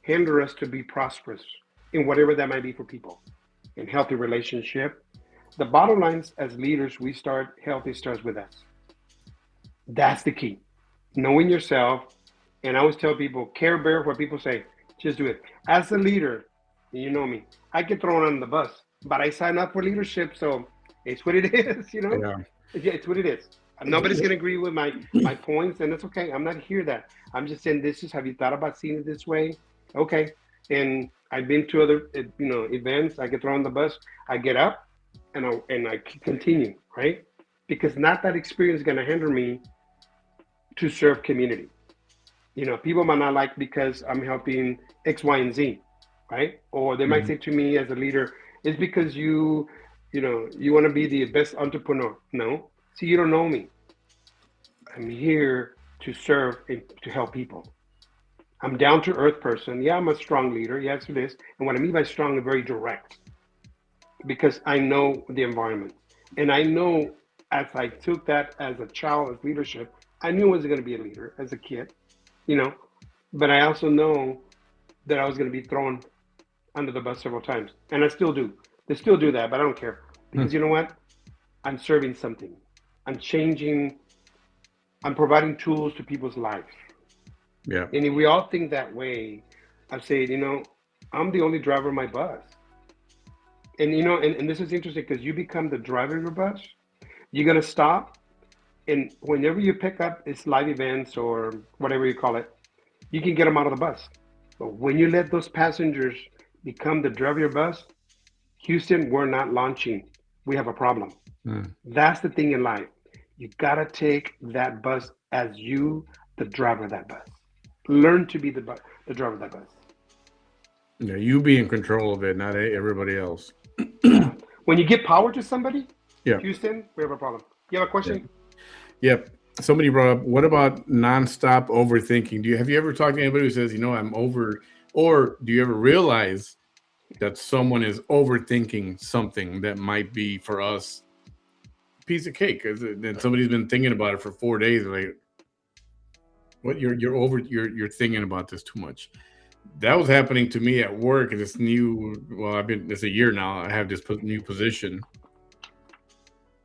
hinder us to be prosperous in whatever that might be for people, in healthy relationship. The bottom lines as leaders, we start healthy starts with us. That's the key. Knowing yourself. And I always tell people, care bear what people say. Just do it. As a leader, you know me, I get thrown on the bus, but I sign up for leadership, so it's what it is. yeah. It's what it is. Nobody's gonna agree with my points, and it's okay. I'm not here that. I'm just saying this is. Have you thought about seeing it this way? Okay. And I've been to other events. I get thrown on the bus. I get up, and I continue, right? Because not that experience is gonna hinder me to serve community. People might not like because I'm helping X, Y, and Z, right? Or they might Mhm. say to me as a leader, it's because you want to be the best entrepreneur. No, see, you don't know me. I'm here to serve and to help people. I'm down to earth person. Yeah, I'm a strong leader. Yes, it is. And what I mean by strong is very direct because I know the environment. And I know as I took that as a child, as leadership, I knew I was going to be a leader as a kid, you know, but I also know that I was going to be thrown under the bus several times. And I still do. They still do that, but I don't care. Hmm. Because you know what? I'm serving something. I'm changing, I'm providing tools to people's lives. Yeah. And if we all think that way, I say, I'm the only driver of my bus. And this is interesting because you become the driver of your bus. You're going to stop. And whenever you pick up these live events or whatever you call it, you can get them out of the bus. But when you let those passengers become the driver of your bus, Houston, we're not launching. We have a problem. Mm. That's the thing in life. You gotta take that bus as you, the driver of that bus. Learn to be the driver of that bus. Yeah, you be in control of it, not everybody else. Yeah. When you give power to somebody, Yeah. Houston, we have a problem. You have a Yeah. question? Yep. Somebody brought up, what about nonstop overthinking? Have you ever talked to anybody who says, I'm over, or do you ever realize that someone is overthinking something that might be for us a piece of cake? Then somebody's been thinking about it for 4 days. Like, what you're thinking about this too much. That was happening to me at work. This new, well, it's a year now. I have this new position,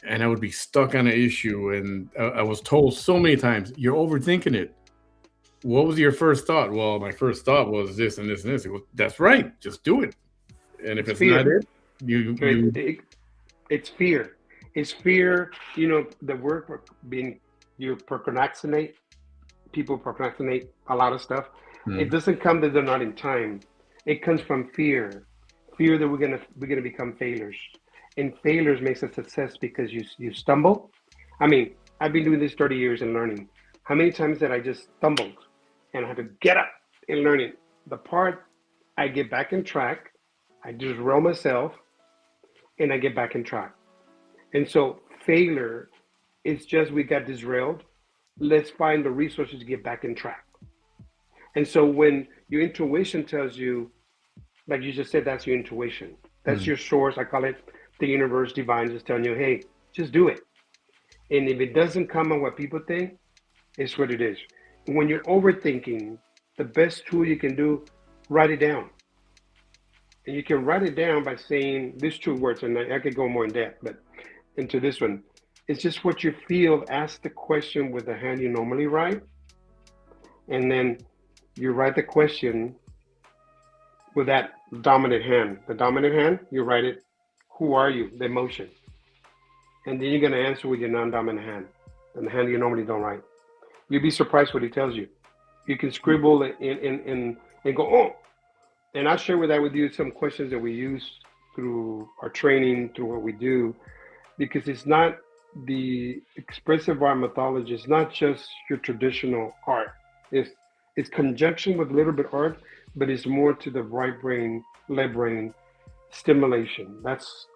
and I would be stuck on an issue, and I was told so many times, "You're overthinking it." What was your first thought? Well, my first thought was this and this and this. It was, that's right. Just do it. And if It's it's not fear. it, you It's fear. Is fear, the word for being, you procrastinate, people procrastinate a lot of stuff. It Mm. doesn't come that they're not in time. It comes from fear that we're gonna become failures, and failures makes a success because you stumble. I mean, I've been doing this 30 years and learning. How many times that I just stumbled and I had to get up and learn it? The part I get back in track, I just roll myself and I get back in track. And so failure is just we got derailed. Let's find the resources to get back in track. And so when your intuition tells you, like you just said, that's your intuition. That's Mm. your source. I call it the universe, divine, just telling you, hey, just do it. And if it doesn't come on what people think, it's what it is. When you're overthinking, the best tool you can do, write it down. And you can write it down by saying these two words, and I could go more in depth, but into this one, it's just what you feel. Ask the question with the hand you normally write, and then you write the question with that dominant hand. The dominant hand, you write it, who are you? The emotion. And then you're going to answer with your non-dominant hand, and the hand you normally don't write. You'd be surprised what he tells you. You can scribble and go, oh. And I'll share with that with you some questions that we use through our training, through what we do, because it's not the expressive art mythology. It's not just your traditional art. It's conjunction with a little bit art, but it's more to the right brain, left brain stimulation. That's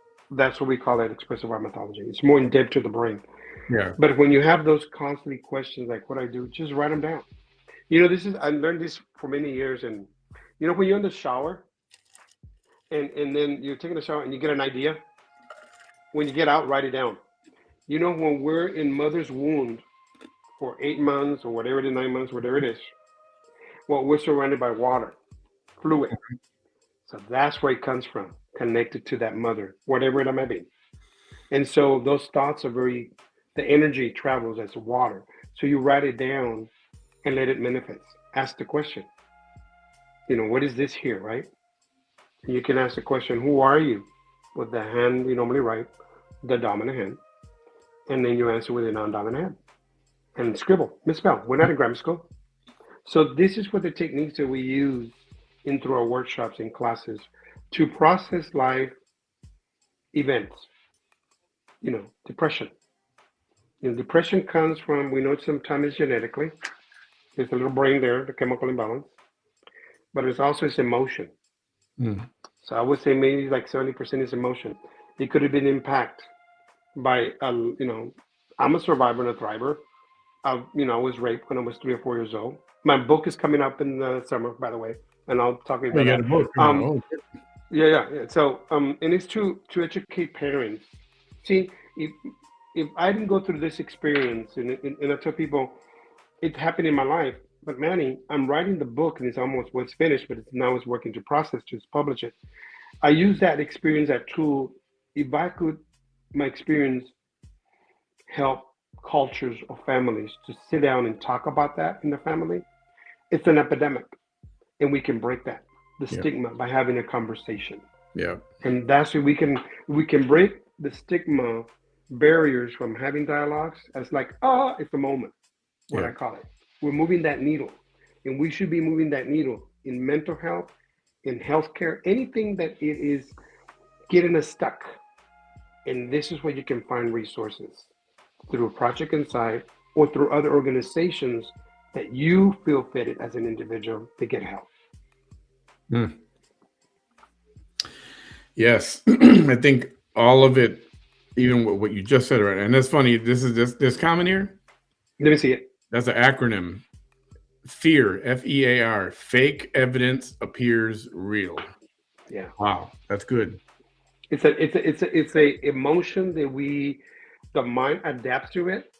what we call it, expressive art mythology. It's more in depth to the brain. Yeah. But when you have those constantly questions like what I do, just write them down. This is I learned this for many years, and when you're in the shower and then you're taking a shower and you get an idea, when you get out, write it down. When we're in mother's womb for 8 months or whatever it is, 9 months, whatever it is, well, we're surrounded by water, fluid. So that's where it comes from, connected to that mother, whatever it might be. And so those thoughts are the energy travels as water. So you write it down and let it manifest. Ask the question, what is this here, right? And you can ask the question, who are you? With the hand you normally write, the dominant hand. And then you answer with a non-dominant hand. And scribble, misspell. We're not in grammar school. So this is what the techniques that we use through our workshops and classes to process life events. Depression. Depression comes from, we know sometimes genetically. There's a little brain there, the chemical imbalance. But it's also its emotion. Mm. So I would say maybe like 70% is emotion. It could have been impacted by, I'm a survivor and a thriver. I was raped when I was 3 or 4 years old. My book is coming up in the summer, by the way, and I'll talk Oh, about you got that. a book. Oh, Yeah. So, and it's to educate parents. See, if I didn't go through this experience, and I tell people, it happened in my life. But Manny, I'm writing the book, and it's almost was finished, but now it's working to process to publish it. I use that experience, that tool. If I could, my experience help cultures or families to sit down and talk about that in the family, it's an epidemic, and we can break the yeah. stigma by having a conversation. Yeah. And that's where we can break the stigma barriers from having dialogues. As like, it's a moment, what Yeah. I call it. We're moving that needle, and we should be moving that needle in mental health, in healthcare, anything that it is getting us stuck. And this is where you can find resources through Project Insight or through other organizations that you feel fitted as an individual to get help. Mm. Yes. I think all of it, even what you just said, right? And that's funny. This comment here. Let me see it. That's an acronym. FEAR, FEAR. Fake evidence appears real. Yeah. Wow, that's good. It's a emotion that the mind adapts to it,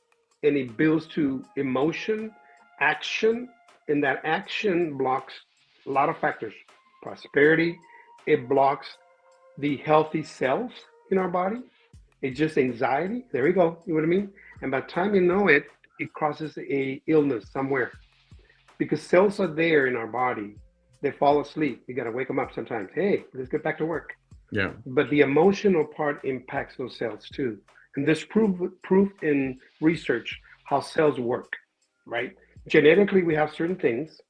and it builds to emotion, action, and that action blocks a lot of factors. Prosperity, it blocks the healthy cells in our body. It's just anxiety. There we go. You know what I mean? And by the time you know it, it causes a illness somewhere. Because cells are there in our body. They fall asleep. You got to wake them up sometimes. Hey, let's get back to work. Yeah. But the emotional part impacts those cells too. And there's proof in research how cells work, right? Genetically, we have certain things,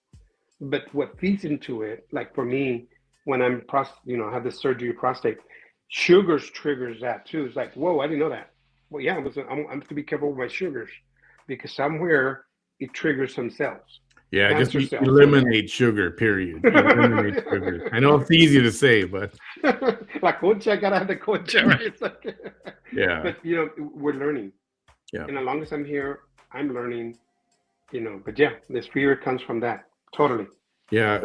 but what feeds into it, like for me, when I had this surgery prostate, sugars triggers that too. It's like, whoa, I didn't know that. Well, yeah, I'm to be careful with my sugars because somewhere it triggers some cells, Yeah, just cancer cells. So, eliminate sugar, period. Eliminate sugar. I know it's easy to say, but la concha, gotta have the concha, right? It's like, yeah, but we're learning, yeah. and as long as I'm here, I'm learning. But yeah, this fear comes from that totally. Yeah,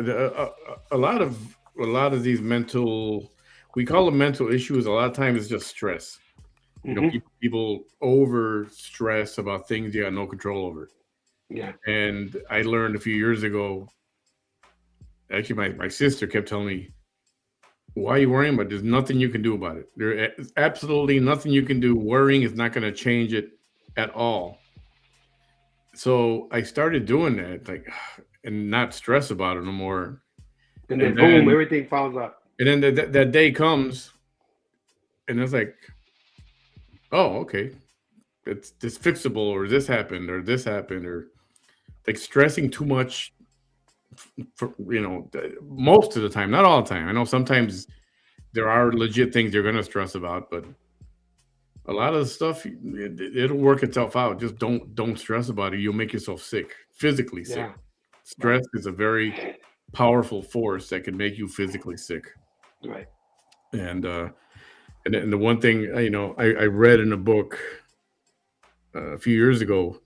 a lot of these mental, we call them mental issues. A lot of times it's just stress. Hmm. People over stress about things you got no control over. Yeah. And I learned a few years ago. Actually, my sister kept telling me, "Why are you worrying about it? There's nothing you can do about it. There is absolutely nothing you can do. Worrying is not going to change it at all." So I started doing that, like, and not stress about it no more. And then And boom, then everything falls up. and then that day comes, and it's like, oh, okay, it's this fixable, or this happened, or like stressing too much for most of the time, not all the time. I know sometimes there are legit things you're going to stress about, but a lot of the stuff it'll work itself out. Just don't stress about it. You'll make yourself sick, physically sick. Yeah. Right. Stress is a very powerful force that can make you physically sick. Right. And and the one thing I read in a book a few years ago.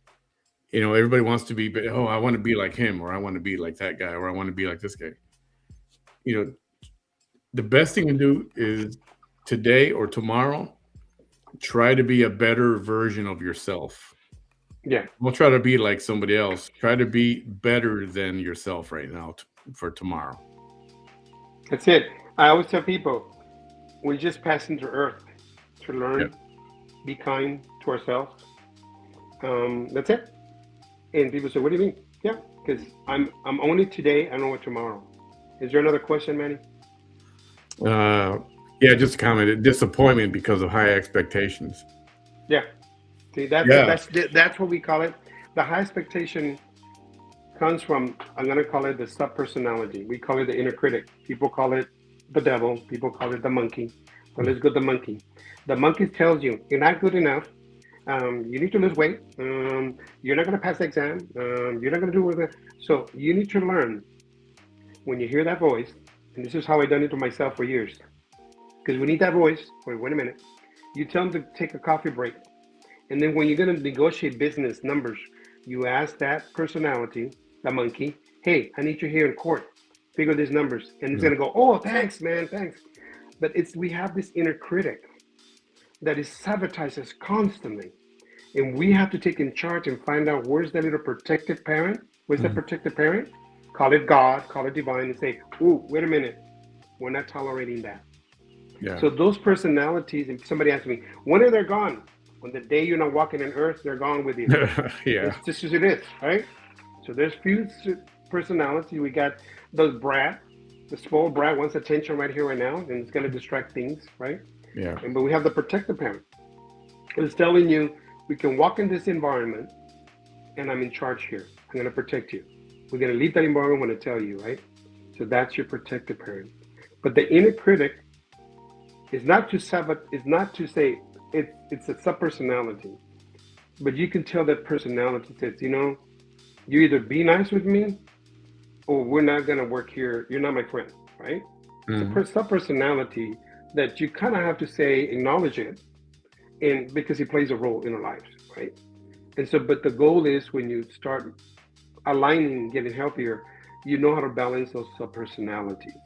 Everybody wants to be, oh, I want to be like him, or I want to be like that guy, or I want to be like this guy. You know, the best thing to do is today or tomorrow, try to be a better version of yourself. Yeah. Don't try to be like somebody else. Try to be better than yourself right now for tomorrow. That's it. I always tell people we just pass into Earth to Yeah. learn, be kind to ourselves. That's it. And people say, "What do you mean?" Yeah, because I'm only today. I don't know what tomorrow. Is there another question, Manny? Uh, yeah, just a comment. Disappointment because of high expectations. Yeah. See, Yeah. that's what we call it. The high expectation comes from, I'm going to call it the sub personality. We call it the inner critic. People call it the devil. People call it the monkey. So let's go the monkey. The monkey tells you you're not good enough. You need to lose weight. You're not going to pass the exam. You're not going to do it. So you need to learn when you hear that voice. And this is how I done it to myself for years. Because we need that voice. Wait a minute. You tell them to take a coffee break. And then when you're going to negotiate business numbers, you ask that personality, the monkey, hey, I need you here in court. Figure these numbers. And it's going to go, oh, thanks, man, thanks. But we have this inner critic that is sabotages constantly. And we have to take in charge and find out where's that little protective parent. Where's that protective parent? Call it God, call it divine, and say, ooh, wait a minute. We're not tolerating that. Yeah. So those personalities, and somebody asked me, when are they gone? On the day you're not walking in earth, they're gone with you. Yeah. It's just as it is, right? So there's few personalities. We got those brat, the spoiled brat wants attention right here, right now, and it's going to distract things, right? Yeah. But we have the protective parent. It's telling you, we can walk in this environment, and I'm in charge here. I'm going to protect you. We're going to leave that environment when I tell you, right? So that's your protective parent. But the inner critic is not to say it's a sub-personality, but you can tell that personality says, you either be nice with me, or we're not going to work here. You're not my friend, right? It's a sub-personality that you kind of have to say, acknowledge it, and because it plays a role in our lives, right? And so, but the goal is when you start aligning, getting healthier, you know how to balance those sub-personalities.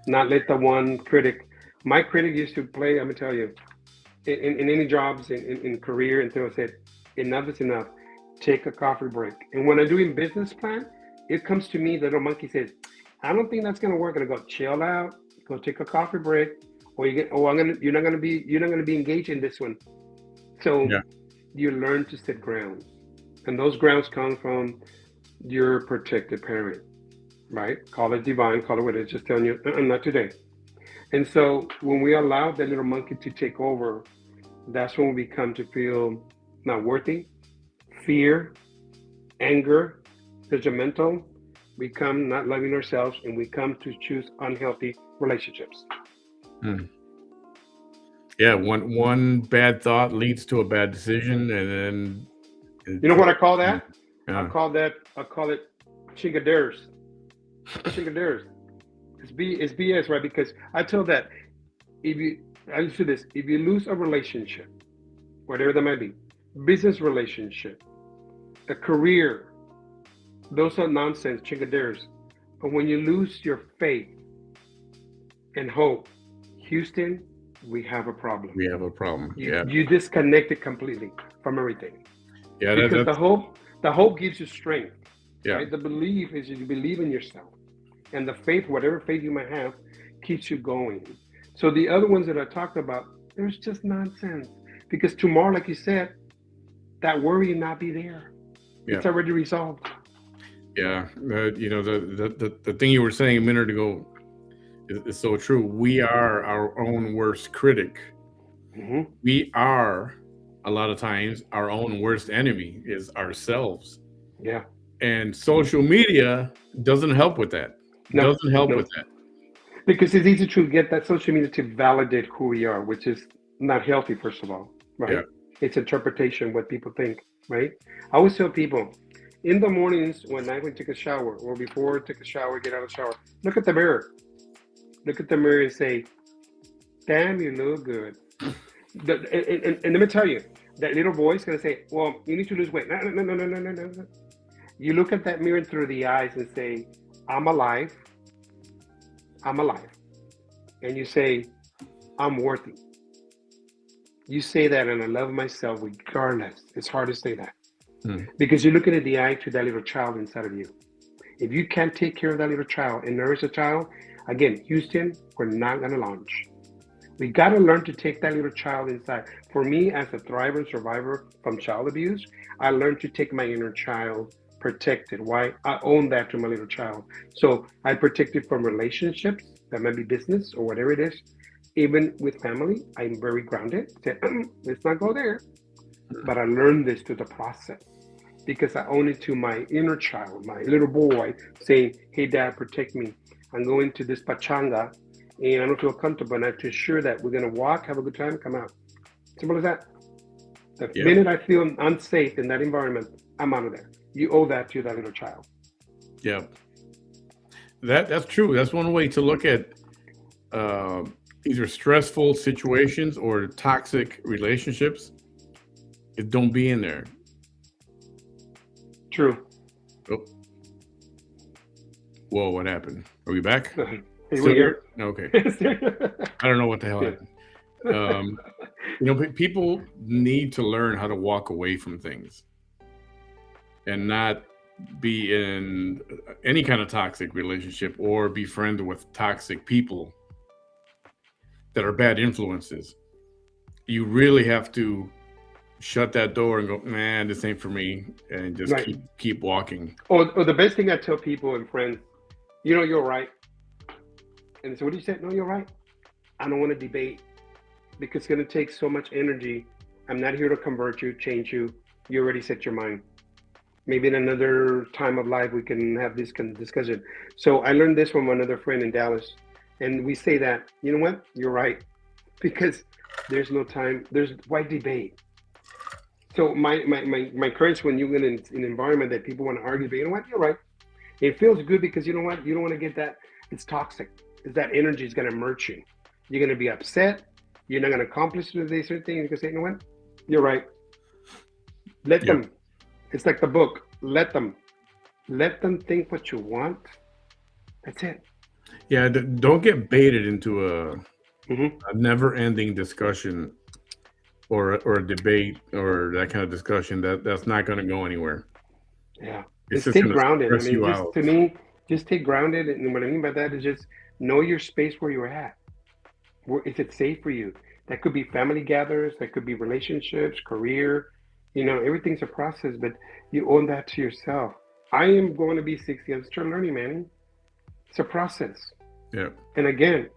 Not let the one critic. My critic used to play, I'm going to tell you, in any jobs, in career, until I said, enough is enough. Take a coffee break. And when I'm doing business plan, it comes to me, the little monkey says, I don't think that's going to work. And I go, chill out, go take a coffee break, or you're not going to be engaged in this one. So Yeah. you learn to set grounds. And those grounds come from your protected parent, right? Call it divine, call it what it's just telling you, not today. And so when we allow that little monkey to take over, that's when we come to feel not worthy, fear, anger, judgmental. We come not loving ourselves, and we come to choose unhealthy relationships. Hmm. Yeah, one bad thought leads to a bad decision, and then You know what I call that? I yeah, call it chingaderos. Chingaderos. It's BS, right? Because I tell that if you I used to this, if you lose a relationship, whatever that might be, business relationship, a career, those are nonsense, chingaderos. But when you lose your faith and hope, Houston, we have a problem. we have a problem. Yeah, You disconnect it completely from everything. yeah, Because that's the hope gives you strength, yeah, right? The belief is you believe in yourself. And the faith, whatever faith you might have, keeps you going. So the other ones that I talked about, there's just nonsense. Because tomorrow, like you said, that worry will not be there. yeah, It's already resolved. yeah. The thing you were saying a minute ago is so true. We are our own worst critic. Hmm. We are a lot of times our own worst enemy is ourselves. Yeah. And social media doesn't help with that. No, Doesn't help no. with that. Because it's easy to get that social media to validate who we are, which is not healthy, first of all, Yeah. right? It's interpretation, what people think, right? I always tell people in the mornings when I would take a shower or before I take a shower, get out of the shower, look at the mirror. Look at the mirror and say, damn, you look good. And let me tell you, that little voice going to say, well, you need to lose weight. No, no, no, no, no, no, no, no. You look at that mirror through the eyes and say, I'm alive. I'm alive. And you say, I'm worthy. You say that, and I love myself regardless. It's hard to say that Hmm. because you're looking at the eye to that little child inside of you. If you can't take care of that little child and nourish the child, again, Houston, we're not going to launch. We got to learn to take that little child inside. For me, as a thriver and survivor from child abuse, I learned to take my inner child protected. Why? I own that to my little child. So I protect it from relationships, that might be business or whatever it is. Even with family, I'm very grounded. Say, let's not go there. But I learned this through the process because I own it to my inner child, my little boy, saying, hey, dad, protect me. I'm going to this pachanga and I don't feel comfortable. And I have to ensure that we're going to walk, have a good time, come out. Simple as that. The Yeah. minute I feel unsafe in that environment, I'm out of there. You owe that to that little child. Yeah. That's true. That's one way to look at either stressful situations or toxic relationships. Is don't be in there. True. Oh, whoa! What happened? Are we back? Hey, Still we're here. Okay. I don't know what the hell happened. People need to learn how to walk away from things and not be in any kind of toxic relationship or be friends with toxic people that are bad influences. You really have to shut that door and go, man, this ain't for me, and just Right. keep walking. Or the best thing I tell people and friends, you're right. And so what do you say? No, you're right. I don't want to debate because it's going to take so much energy. I'm not here to convert you, change you. You already set your mind. Maybe in another time of life, we can have this discussion. So I learned this from another friend in Dallas. And we say that, you know what? You're right. Because there's no time. Why debate? So my encouragement when you're in an environment that people want to argue, but you know what? You're right. It feels good because you know what? You don't want to get that. It's toxic. It's that energy is going to merge you. You're going to be upset. You're not going to accomplish these certain things. You can say, you know what? You're right. Let them. It's like the book. Let them think what you want. That's it. Yeah, don't get baited into a never-ending discussion or a debate or that kind of discussion that's not going to go anywhere. Yeah. It's Just just stay going to grounded. I stress mean, you just out. to me, just stay grounded. And what I mean by that is just know your space where you're at. Is it safe for you? That could be family gatherers. That could be relationships, career. Everything's a process, but you own that to yourself. I am going to be 60. I'm still learning, man. It's a process. Yeah. And again,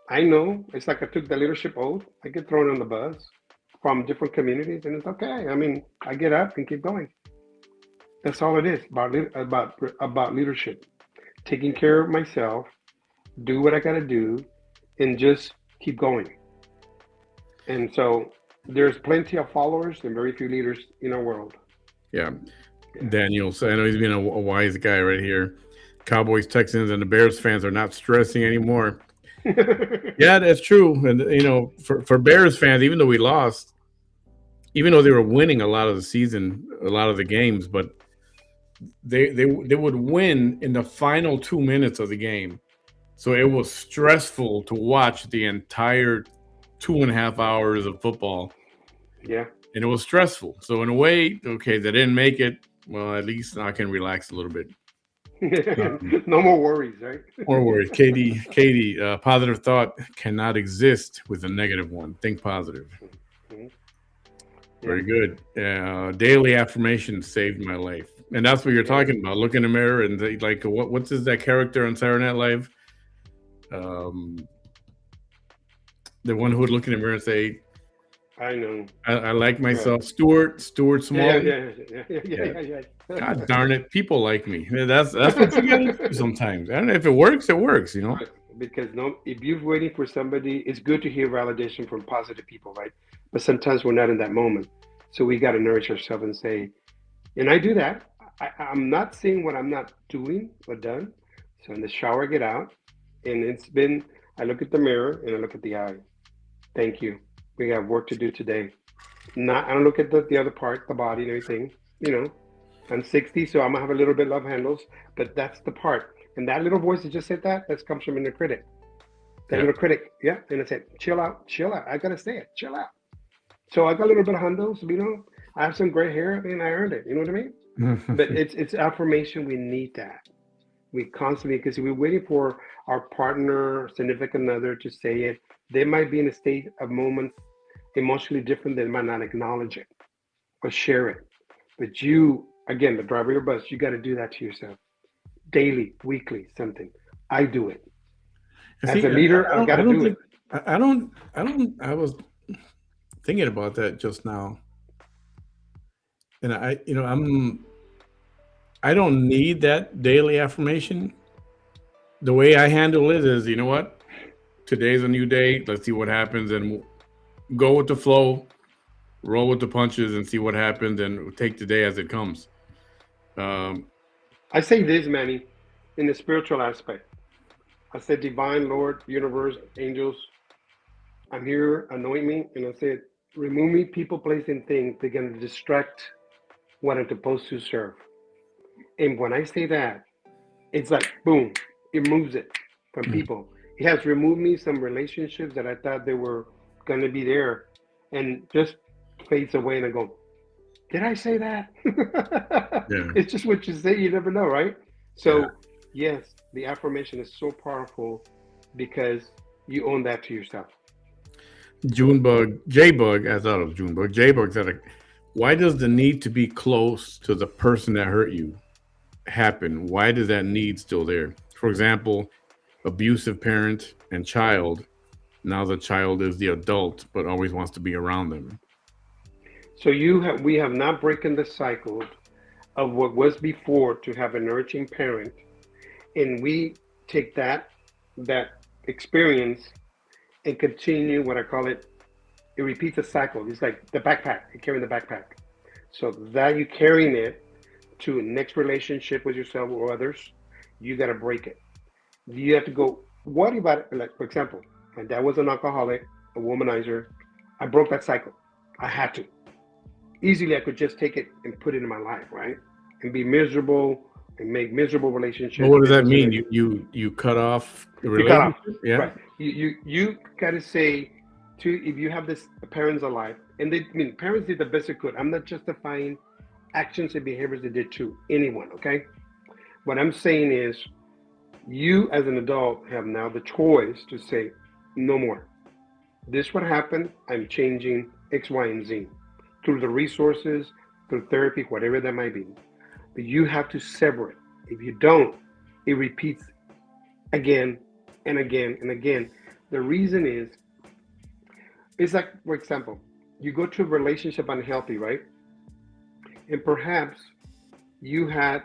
I know it's like I took the leadership oath. I get thrown on the bus. from different communities, and it's okay. I mean, I get up and keep going. That's all it is about leadership, taking care of myself, do what I got to do, and just keep going. And so there's plenty of followers and very few leaders in our world. Yeah. Yeah. Daniel, so I know he's being a wise guy right here. Cowboys, Texans, and the Bears fans are not stressing anymore. Yeah, that's true. And for Bears fans, even though we lost, even though they were winning a lot of the season, a lot of the games, but they would win in the final 2 minutes of the game. So it was stressful to watch the entire 2.5 hours of football. Yeah. And it was stressful. So in a way, okay, they didn't make it. Well, at least I can relax a little bit. No more worries, right? More worries. Katie, positive thought cannot exist with a negative one. Think positive. Mhm. Very good. Daily affirmation saved my life. And that's what you're talking about. Look in the mirror and like, what's that character on Saturday Night Live? The one who would look in the mirror and say, I know. I like myself. Stuart Small. Yeah. God darn it, people like me. That's what you gotta do sometimes. I don't know if it works, it works, Because if you're waiting for somebody, it's good to hear validation from positive people, right? But sometimes we're not in that moment, so we got to nourish ourselves and say, and I do that. I'm not saying what I'm not doing or done. So in the shower, I get out, and I look at the mirror and I look at the eye. Thank you. We have work to do today. I don't look at the other part, the body and everything. I'm 60, so I'm gonna have a little bit love handles, but that's the part. And that little voice that just said that comes from inner critic. That little critic, yeah. And it said, chill out. I gotta say it, chill out. So I got a little bit of handles, I have some gray hair and I earned it. You know what I mean? But it's affirmation. We need that. We constantly, because we're waiting for our partner, significant other to say it. They might be in a state of moments emotionally different. They might not acknowledge it or share it. But you, again, the driver of your bus, you got to do that to yourself daily, weekly, something. I do it. As a leader, I got to do it. I was thinking about that just now. And I don't need that daily affirmation. The way I handle it is, you know what? Today's a new day. Let's see what happens and go with the flow, roll with the punches and see what happens and take the day as it comes. I say this, Manny, in the spiritual aspect. I said, divine Lord, universe, angels, I'm here, anoint me. And I said, remove me, people, place, and things. They're going to distract what I'm supposed to serve. And when I say that, it's like, boom, it moves it from people. It has removed me some relationships that I thought they were going to be there and just fades away. And I go, did I say that? Yeah. It's just what you say. You never know, right? So, yes, the affirmation is so powerful because you own that to yourself. J-Bug, I thought it was Junebug. J-Bug said, why does the need to be close to the person that hurt you happen? Why does that need still there? For example, abusive parent and child. Now the child is the adult, but always wants to be around them. So we have not broken the cycle of what was before to have a nurturing parent, and we take that experience and continue what I call it. It repeats a cycle. It's like the backpack. You're carrying the backpack. So that you're carrying it to next relationship with yourself or others, you got to break it. You have to go, what about, like, for example, my dad was an alcoholic, a womanizer. I broke that cycle. I had to. Easily, I could just take it and put it in my life, right? And be miserable and make miserable relationships. Well, what does that mean? You cut off the relationship? Yeah. Right. You got to say, if you have this parents alive, and parents did the best they could. I'm not justifying actions and behaviors they did to anyone, okay? What I'm saying is, you as an adult have now the choice to say, no more. This would happen. I'm changing X, Y, and Z through the resources, through therapy, whatever that might be. But you have to sever it. If you don't, it repeats again and again and again. The reason is, it's like, for example, You go to a relationship unhealthy, right? And perhaps you had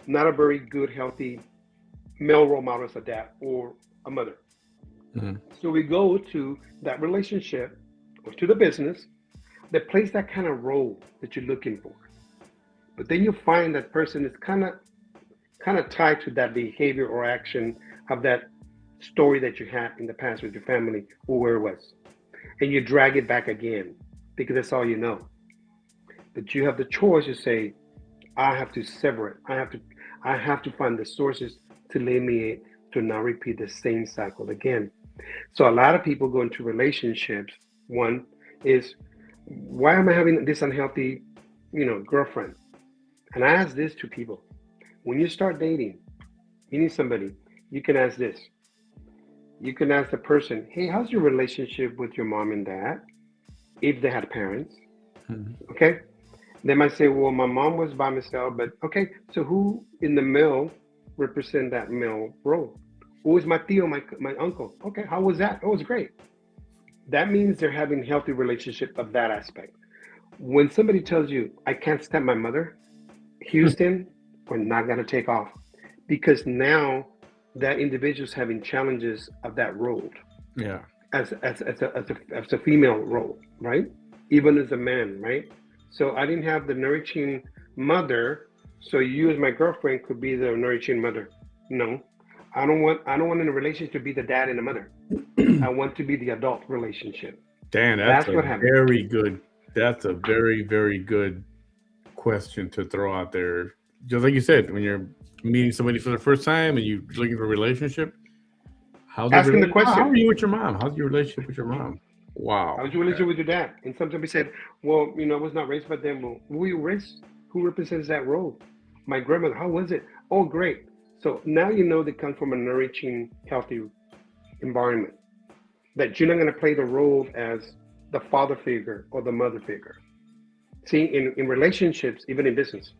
not a very good, healthy male role model as a dad or a mother. Mhm. So we go to that relationship or to the business that plays that kind of role that you're looking for. But then you find that person is kind of tied to that behavior or action of that story that you had in the past with your family or where it was. And you drag it back again because that's all you know. But you have the choice to say, I have to sever it. I have to find the sources to lead me to not repeat the same cycle again. So a lot of people go into relationships. One is, why am I having this unhealthy, girlfriend? And I ask this to people. When you start dating, meeting somebody, you can ask this. You can ask the person, hey, how's your relationship with your mom and dad? If they had parents, Mhm. okay? They might say, well, my mom was by myself, but okay, so who in the male represent that male role? Who is my tío, my uncle? Okay, how was that? Oh, it was great. That means they're having healthy relationship of that aspect. When somebody tells you, I can't stand my mother, Houston, we're not going to take off because now that individual's having challenges of that role Yeah. as a female role, right? Even as a man, right? So I didn't have the nourishing mother, so you as my girlfriend could be the nourishing mother. No, I don't want in a relationship to be the dad and the mother. I want to be the adult relationship. Dan, that's That's a what happened. very good. That's a very, very good question to throw out there. Just like you said, when you're meeting somebody for the first time and you're looking for a relationship, Asking the how question, are you with your mom? How's your relationship with your mom? Wow. how's your relationship with your dad? And sometimes we said, well, I was not raised by them. Well, who you raised? Who represents that role? My grandmother. How was it? Oh, great. So now you know they come from a nourishing, healthy environment. That you're not going to play the role as the father figure or the mother figure. See, in relationships, even in business,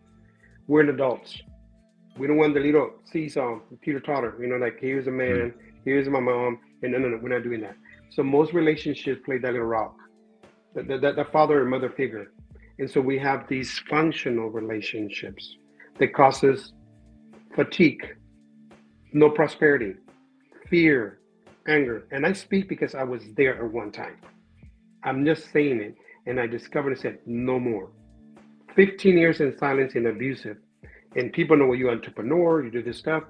we're adults. We don't want the little seesaw, Peter Totter, like here's a Mm. man, here's my mom, and no, we're not doing that. So most relationships play that little rock, the father and mother figure. And so we have these functional relationships that causes fatigue, no prosperity, fear, anger. And I speak because I was there at one time. I'm just saying it. And I discovered and said, no more. 15 years in silence and abusive. And people know you're an entrepreneur, you do this stuff.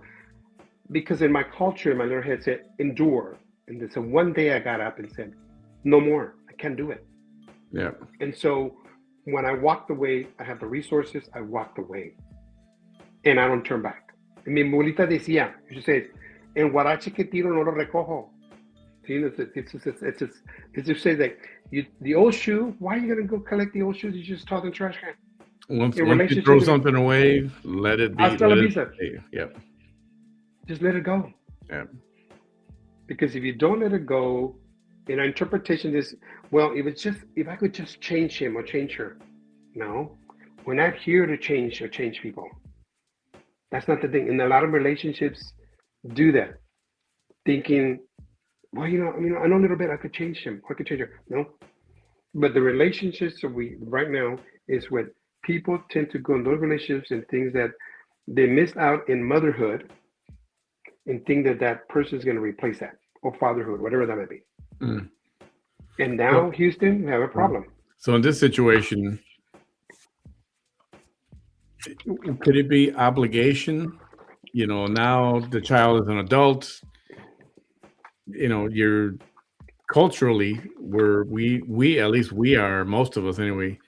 Because in my culture, my little head said, endure. And so one day I got up and said, no more. I can't do it. Yeah. And so when I walked away, I had the resources, I walked away. And I don't turn back. Mi abuelita decía, she says, en guarache que tiro no lo recojo. See, it's just say that the old shoe, why are you going to go collect the old shoes? You just toss in the trash can. In Once you throw relationship, something away, let it be. hasta la Let it vista. be. Yep. Just let it go. Yep. Because if you don't let it go, in our interpretation is, well, if I could just change him or change her. No, we're not here to change or change people. That's not the thing. And a lot of relationships do that, thinking, well, I know a little bit. I could change him. I could change her. No, but the relationships that we right now is what people tend to go in those relationships and things that they missed out in motherhood and think that that person is going to replace that or fatherhood, whatever that might be. Mm. And So, now Houston, we have a problem. so in this situation, could it be obligation? Now the child is an adult. You're culturally, we at least we are, most of us anyway,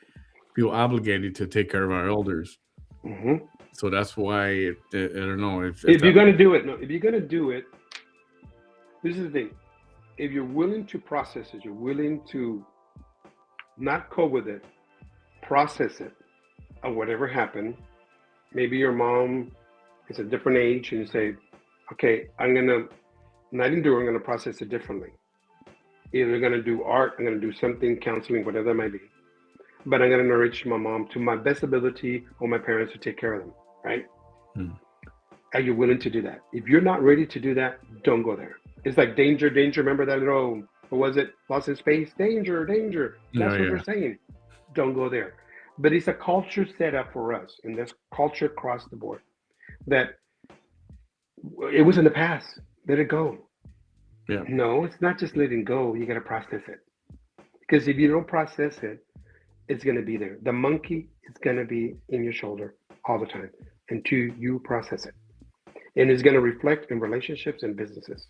feel obligated to take care of our elders. Hmm. So that's why I don't know if If you're that. going to do it, no, if you're going to do it, this is the thing. If you're willing to process it, you're willing to not cope with it, process it, or whatever happened. Maybe your mom is a different age and you say, okay, I'm going to not endure, I'm going to process it differently. Either going to do art, I'm going to do something, counseling, whatever that might be. But I'm going to nourish my mom to my best ability or my parents to take care of them, right? Hmm. Are you willing to do that? If you're not ready to do that, don't go there. It's like danger, danger. Remember that little Or was it Lost in Space? Danger, danger. Yeah, That's what yeah, we're saying. Don't go there. But it's a culture set up for us, and there's culture across the board that it was in the past. Let it go. yeah, No, it's not just letting go. You got to process it. Because if you don't process it, it's going to be there. The monkey is going to be in your shoulder all the time until you process it. And it's going to reflect in relationships and businesses.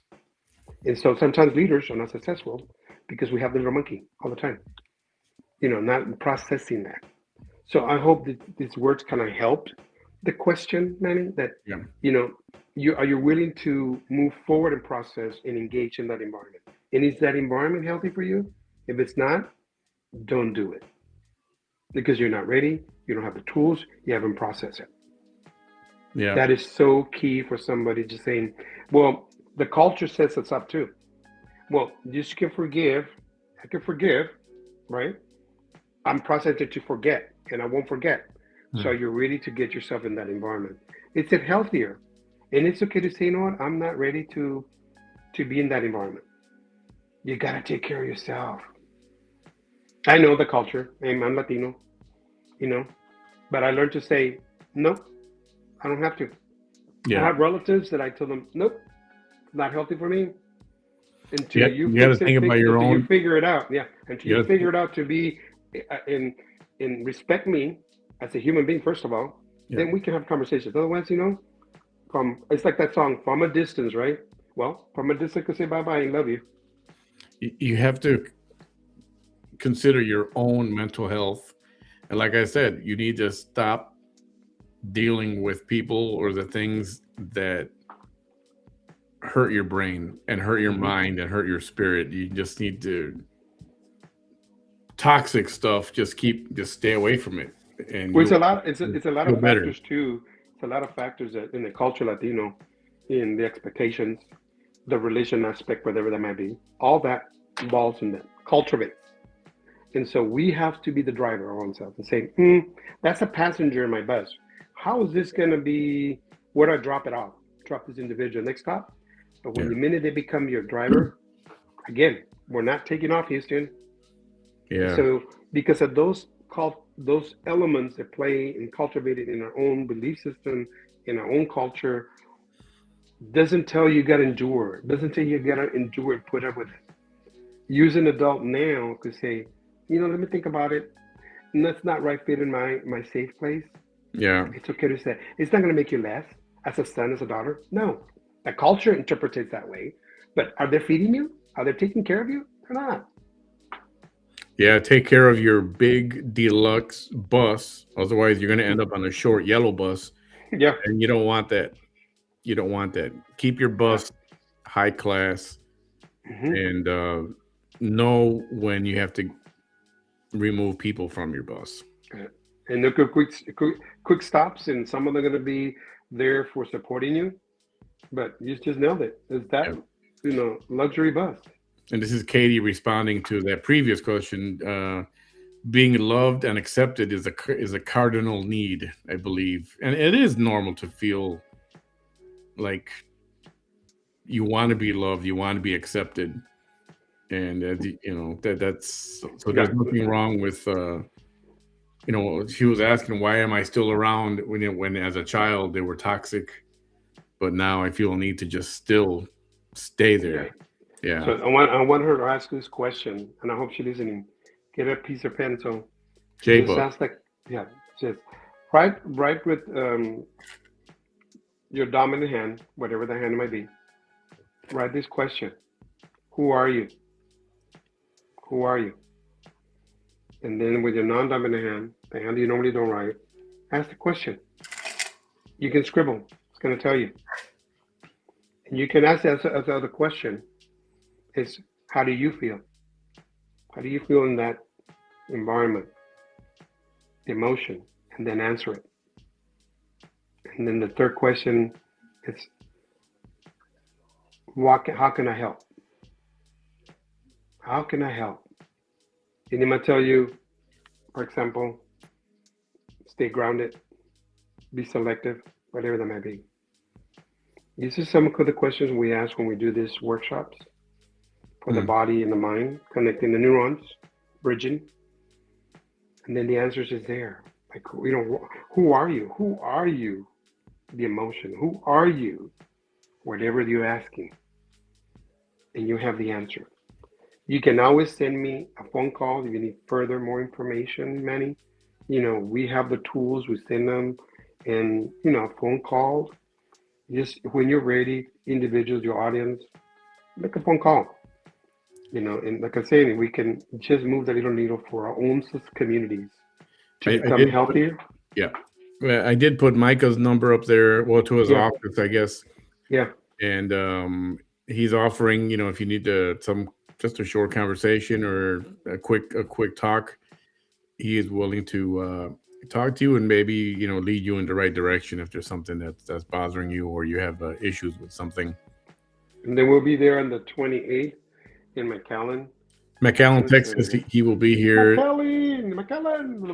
And so sometimes leaders are not successful because we have the little monkey all the time, not processing that. So I hope that these words kind of helped the question, Manny, that, yeah, you know, are you willing to move forward and process and engage in that environment? And is that environment healthy for you? If it's not, don't do it because you're not ready. You don't have the tools. You haven't processed it. yeah, That is so key for somebody just saying, well, the culture sets us up too. Well, you can forgive. I can forgive, right? I'm processing to forget, and I won't forget. So mm, you're ready to get yourself in that environment. It's it healthier, and it's okay to say, you know what? I'm not ready to be in that environment. You gotta take care of yourself. I know the culture. I'm Latino, you know, but I learned to say, nope, I don't have to. I yeah. have relatives that I tell them, nope, it's not healthy for me until Yeah, you you got to fix it, think about your until you own. figure it out. Yeah, until You you got figure to, it out to be in respect me as a human being first of all. yeah. Then we can have conversations. Otherwise, from it's like that song from a distance, right? Well, from a distance, I can say bye bye and love you. You have to consider your own mental health, and like I said, you need to stop dealing with people or the things that hurt your brain and hurt your Hmm. mind and hurt your spirit. You just need to toxic stuff. Just stay away from it, and Well, you'll it's a lot feel of better. factors too. It's a lot of factors that in the culture Latino, in the expectations, the religion aspect, whatever that might be. All that involves in that cultivates. And so we have to be the driver of ourselves and say, that's a passenger in my bus. How is this going to be? Where do I drop it off? Drop this individual next stop. But when Yeah, the minute they become your driver, again, we're not taking off, Houston. yeah, So because of those elements that play and cultivated in our own belief system, in our own culture, doesn't tell you got to endure. Doesn't tell you got to endure and put up with it. Use an adult now to say, let me think about it. And that's not right fit in my safe place. yeah, It's okay to say it's not going to make you less as a son, as a daughter. No, the culture interprets it that way. But are they feeding you? Are they taking care of you? They're not. yeah. Take care of your big deluxe bus, otherwise you're going to end up on a short yellow bus, Yeah, and you don't want that. You don't want that. Keep your yeah. bus high class, Hmm. and know when you have to remove people from your bus. And look at quick stops, and some of them are going to be there for supporting you. But you just nailed it. Is that Yeah. luxury bus? And this is Katie responding to that previous question. Being loved and accepted is a cardinal need, I believe, and it is normal to feel like you want to be loved, you want to be accepted, and that's so. Yeah. There's nothing wrong with she was asking why am I still around when as a child they were toxic, but now I feel a need to just still stay Yeah. there. So Yeah, I want her to ask this question, and I hope she's listening. Get a piece of pencil. J Just Book. ask like, yeah, just write with your dominant hand, whatever the hand might be. Write this question: Who are you? Who are you? And then with your non-dominant hand, the hand you normally don't write, ask the question. You can scribble. It's going to tell you. And you can ask as the other question is, how do you feel? How do you feel in that environment, emotion? And then answer it. And then the third question is, how can I help? How can I help? And he might tell you, for example, stay grounded, be selective, whatever that might be. These are some of the questions we ask when we do these workshops. for the body and the mind, connecting the neurons, bridging, and then the answers is there. Like, who are you? Who are you? The emotion. Who are you? Whatever you're asking, and you have the answer. You can always send me a phone call if you need more information, Manny. We have the tools. We send them, and phone calls. Just when you're ready, individuals, your audience, make a phone call. And like I said, we can just move the little needle for our own communities to become healthier. Yeah. I did put Mycah's number up there, well, to his office, I guess. Yeah. And he's offering, if you need just a short conversation or a quick talk, he is willing to talk to you and maybe, lead you in the right direction if there's something that's bothering you or you have issues with something. And then we'll be there on the 28th in McAllen, Texas. He will be here. McAllen,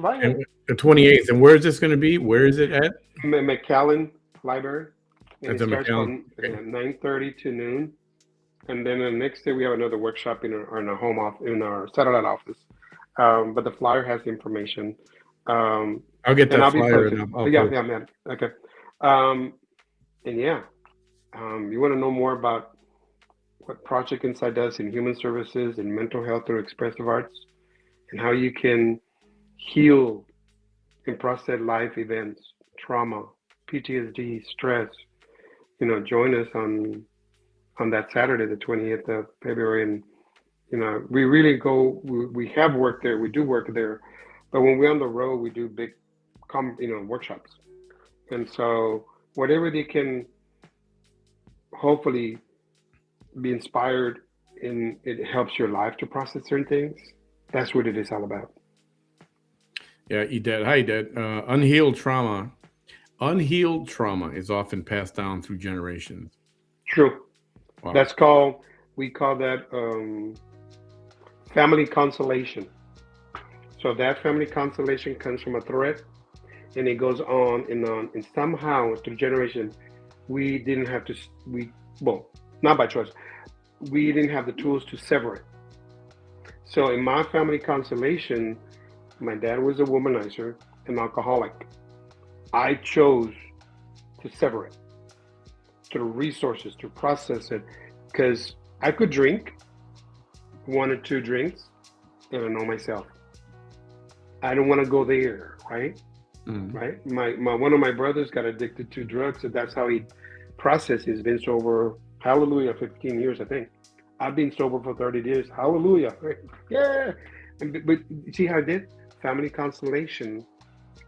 the 28th. And where is this going to be? Where is it at? McAllen Library. And At it starts from 9:30 to noon. And then the next day we have another workshop in our satellite office. But the flyer has the information. I'll get that flyer. Yeah, man. Okay. You want to know more about what Project Insight does in human services and mental health through expressive arts, and how you can heal and process life events, trauma, PTSD, stress. Join us on that Saturday, the 20th of February, and we really go. We have work there. We do work there, but when we're on the road, we do big, workshops, and so whatever they can, hopefully, be inspired, and it helps your life to process certain things. That's what it is all about. Yeah, Edette. Hi, Edette. Unhealed trauma is often passed down through generations. True. Wow. We call that family constellation. So that family constellation comes from a thread, and it goes on and on. And somehow through generation, we didn't have to, not by choice, we didn't have the tools to sever it. So in my family constellation, my dad was a womanizer, an alcoholic. I chose to sever it through resources, to process it, because I could drink 1 or 2 drinks, and I know myself. I don't want to go there, right? Mm-hmm. Right? My one of my brothers got addicted to drugs, and that's how he processed. He's been sober, hallelujah, 15 years, I think. I've been sober for 30 years, hallelujah. Right? Yeah. But see how I did? Family constellation,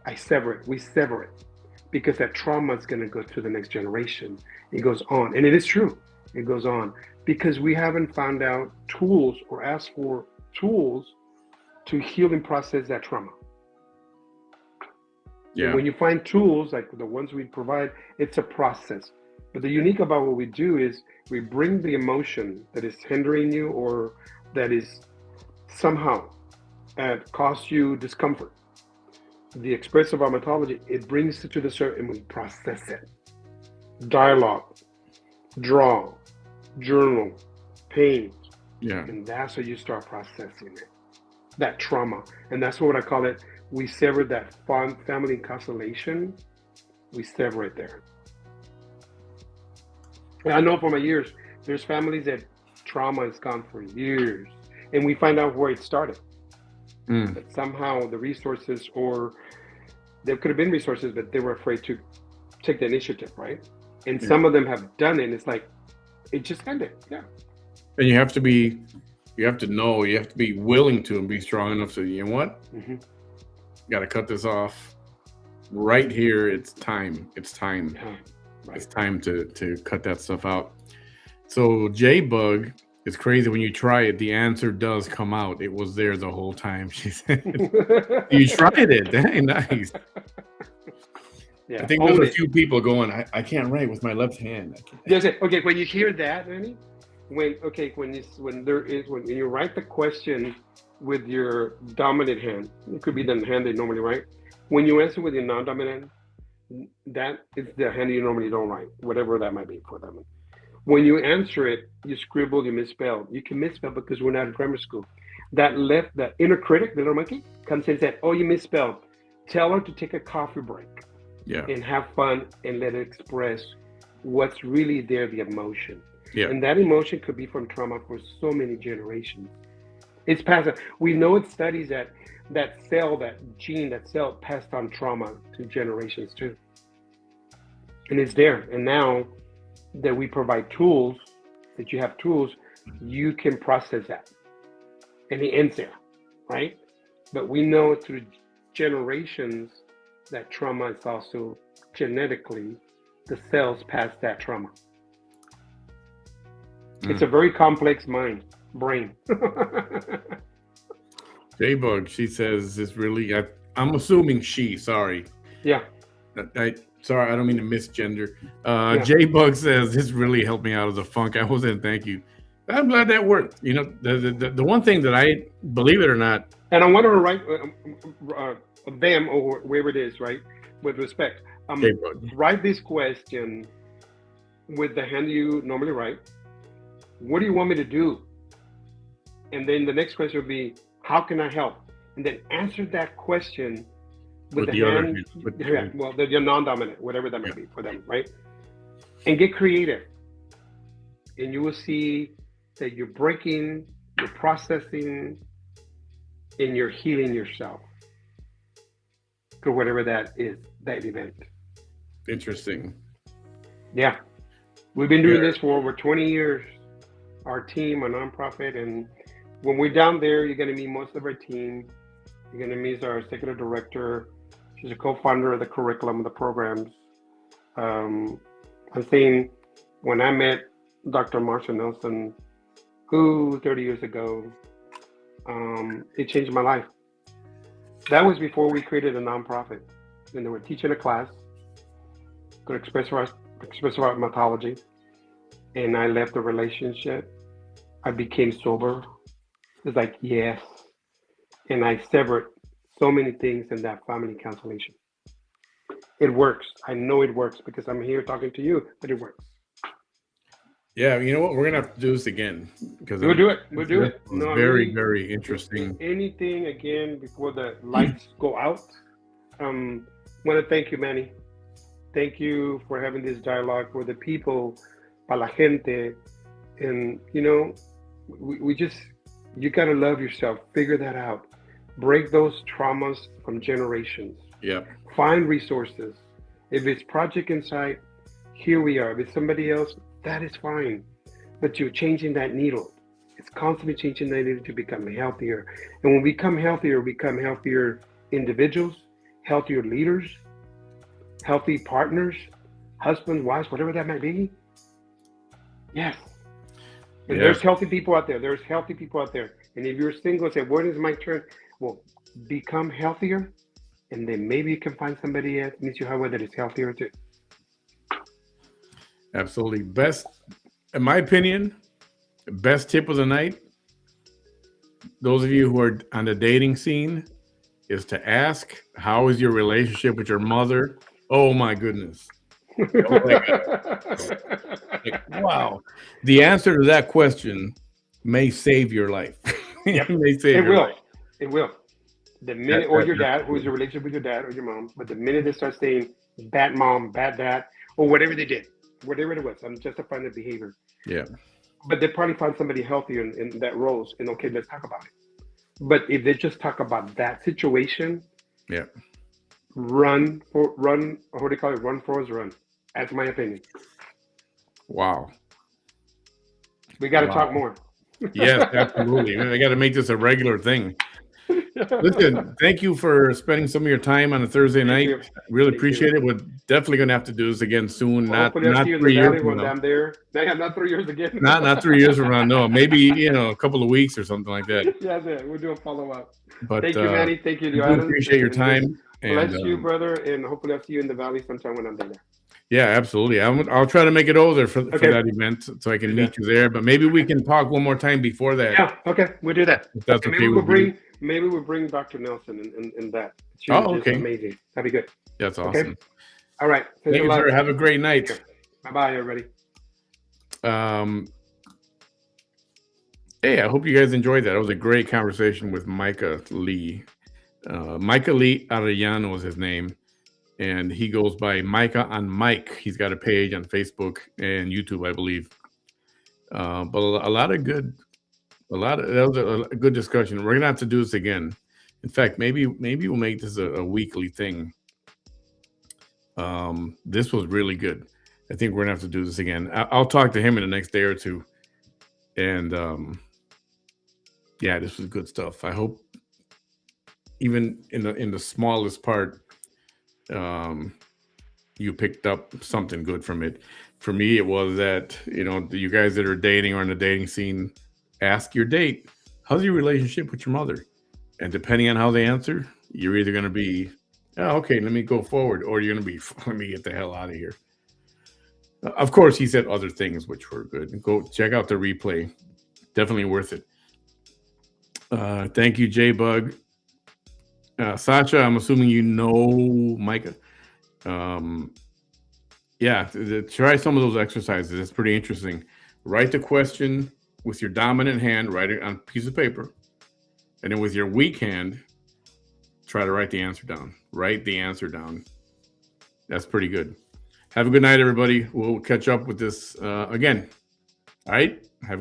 we sever it, because that trauma is going to go to the next generation. It goes on, and it is true. It goes on because we haven't found out tools or asked for tools to heal and process that trauma. Yeah. And when you find tools like the ones we provide, it's a process. But the unique about what we do is we bring the emotion that is hindering you or that is somehow cause you discomfort. The expressive art methodology, it brings it to the surface and we process it. Dialogue, draw, journal, paint. Yeah. And that's how you start processing it. That trauma. And that's what I call it. We sever that family constellation. We sever it there. And I know from my years, there's families that trauma has gone for years. And we find out where it started. But somehow the resources, or there could have been resources, but they were afraid to take the initiative, right? And some of them have done it. And it's like, it just ended. Yeah. And you have to be willing to and be strong enough to, you know what? Mm-hmm. Got to cut this off right here. It's time. Yeah, right. It's time to cut that stuff out. So J-Bug, it's crazy when you try it. The answer does come out. It was there the whole time. She said, "You tried it. Dang, nice." Yeah, I think there's a few people going, I can't write with my left hand. Okay, when you hear that, Manny, when you write the question with your dominant hand, it could be the hand they normally write. When you answer with your non-dominant hand, that is the hand you normally don't write, whatever that might be for them. When you answer it, you scribble, you misspell. You can misspell because we're not in grammar school. That inner critic, the little monkey, comes in and says, "Oh, you misspelled." Tell her to take a coffee break Yeah. and have fun and let it express what's really there, the emotion. Yeah. And that emotion could be from trauma for so many generations. It's passed. We know it studies that cell, that gene, that cell passed on trauma to generations too. And it's there. And now that we provide tools, that you have tools, you can process that. And it ends there, right? But we know through generations that trauma is also genetically, the cells pass that trauma. It's a very complex brain. J-Bug, she says it's really, I'm assuming she, sorry. Yeah. Sorry, I don't mean to misgender. J-Bug says, this really helped me out of the funk I was in. Thank you. I'm glad that worked. You know, the one thing that I, believe it or not. And I want to write them or whoever it is, right? With respect. Write this question with the hand you normally write. What do you want me to do? And then the next question would be, how can I help? And then answer that question with the hand. Well, the non-dominant, whatever that might be for them, right? And get creative. And you will see that you're breaking, you're processing, and you're healing yourself through whatever that is, that event. Interesting. Yeah. We've been doing this for over 20 years. Our team, a nonprofit, and when we're down there, you're going to meet most of our team. You're going to meet our executive director. She's a co-founder of the curriculum of the programs. I'm saying when I met Dr. Marsha Nelson, 30 years ago, it changed my life. That was before we created a nonprofit. And they were teaching a class to express our mythology. And I left the relationship. I became sober. It's like, yes. And I severed so many things in that family constellation. It works. I know it works because I'm here talking to you, but it works. Yeah, you know what? We're going to have to do this again. Because We'll do it. We'll do it. No, very, very interesting. Anything again before the lights go out. I want to thank you, Manny. Thank you for having this dialogue for the people, para la gente. And, you know, we just, you got to love yourself. Figure that out. Break those traumas from generations. Yeah. Find resources. If it's Project Insight, here we are. If it's somebody else, that is fine. But you're changing that needle. It's constantly changing that needle to become healthier. And when we become healthier individuals, healthier leaders, healthy partners, husbands, wives, whatever that might be. Yes. And there's healthy people out there. And if you're single, say, when is my turn? Well, become healthier. And then maybe you can find somebody else meets you halfway that is healthier too. Absolutely. Best, in my opinion, best tip of the night, those of you who are on the dating scene, is to ask, how is your relationship with your mother? Oh my goodness. Oh my God. Wow. The answer to that question may save your life. Yep. It will. The minute, or your dad, who is your relationship with your dad or your mom, but the minute they start saying bad mom, bad dad, or whatever they did, whatever it was, I'm justifying the behavior. Yeah. But they probably find somebody healthier in that roles, and okay, let's talk about it. But if they just talk about that situation, run, or what do you call it? Run, Forrest, run. That's my opinion. Wow. We got to talk more. Yes, absolutely. I got to make this a regular thing. Listen, thank you for spending some of your time on a Thursday night. Really appreciate it. We're definitely going to have to do this again soon. Not 3 years from now. I'm there. Not 3 years again. Not 3 years from now. No, maybe a couple of weeks or something like that. Yeah, we'll do a follow-up. But thank you, Manny. Thank you, I appreciate your time. Bless you, brother, and hopefully I'll see you in the valley sometime when I'm there. Yeah, absolutely. I'll try to make it over there for that event so I can meet you there. But maybe we can talk one more time before that. Yeah, okay, we'll do that. If that's okay. Maybe we'll bring Dr. Nelson in that. Okay. Amazing. That'd be good. That's awesome. Okay? All right. Thank you, sir. Have a great night. Bye-bye, everybody. Hey, I hope you guys enjoyed that. It was a great conversation with Mycah Lee. Mycah Lee Arellano is his name, and he goes by Mycah on Mic. He's got a page on Facebook and YouTube, I believe. But that was a good discussion. We're gonna have to do this again. In fact, maybe we'll make this a weekly thing. This was really good. I think we're gonna have to do this again. I'll talk to him in the next day or two. And yeah, this was good stuff. I hope even in the smallest part, you picked up something good from it. For me, it was that, you guys that are dating or in the dating scene, ask your date, how's your relationship with your mother? And depending on how they answer, you're either going to be, oh, okay, let me go forward, or you're going to be, let me get the hell out of here. Of course, he said other things which were good. Go check out the replay. Definitely worth it. Thank you, J-Bug. Sasha, I'm assuming you know Mycah. Yeah, try some of those exercises. It's pretty interesting. Write the question with your dominant hand, write it on a piece of paper. And then with your weak hand, try to write the answer down. Write the answer down. That's pretty good. Have a good night, everybody. We'll catch up with this again. All right? Have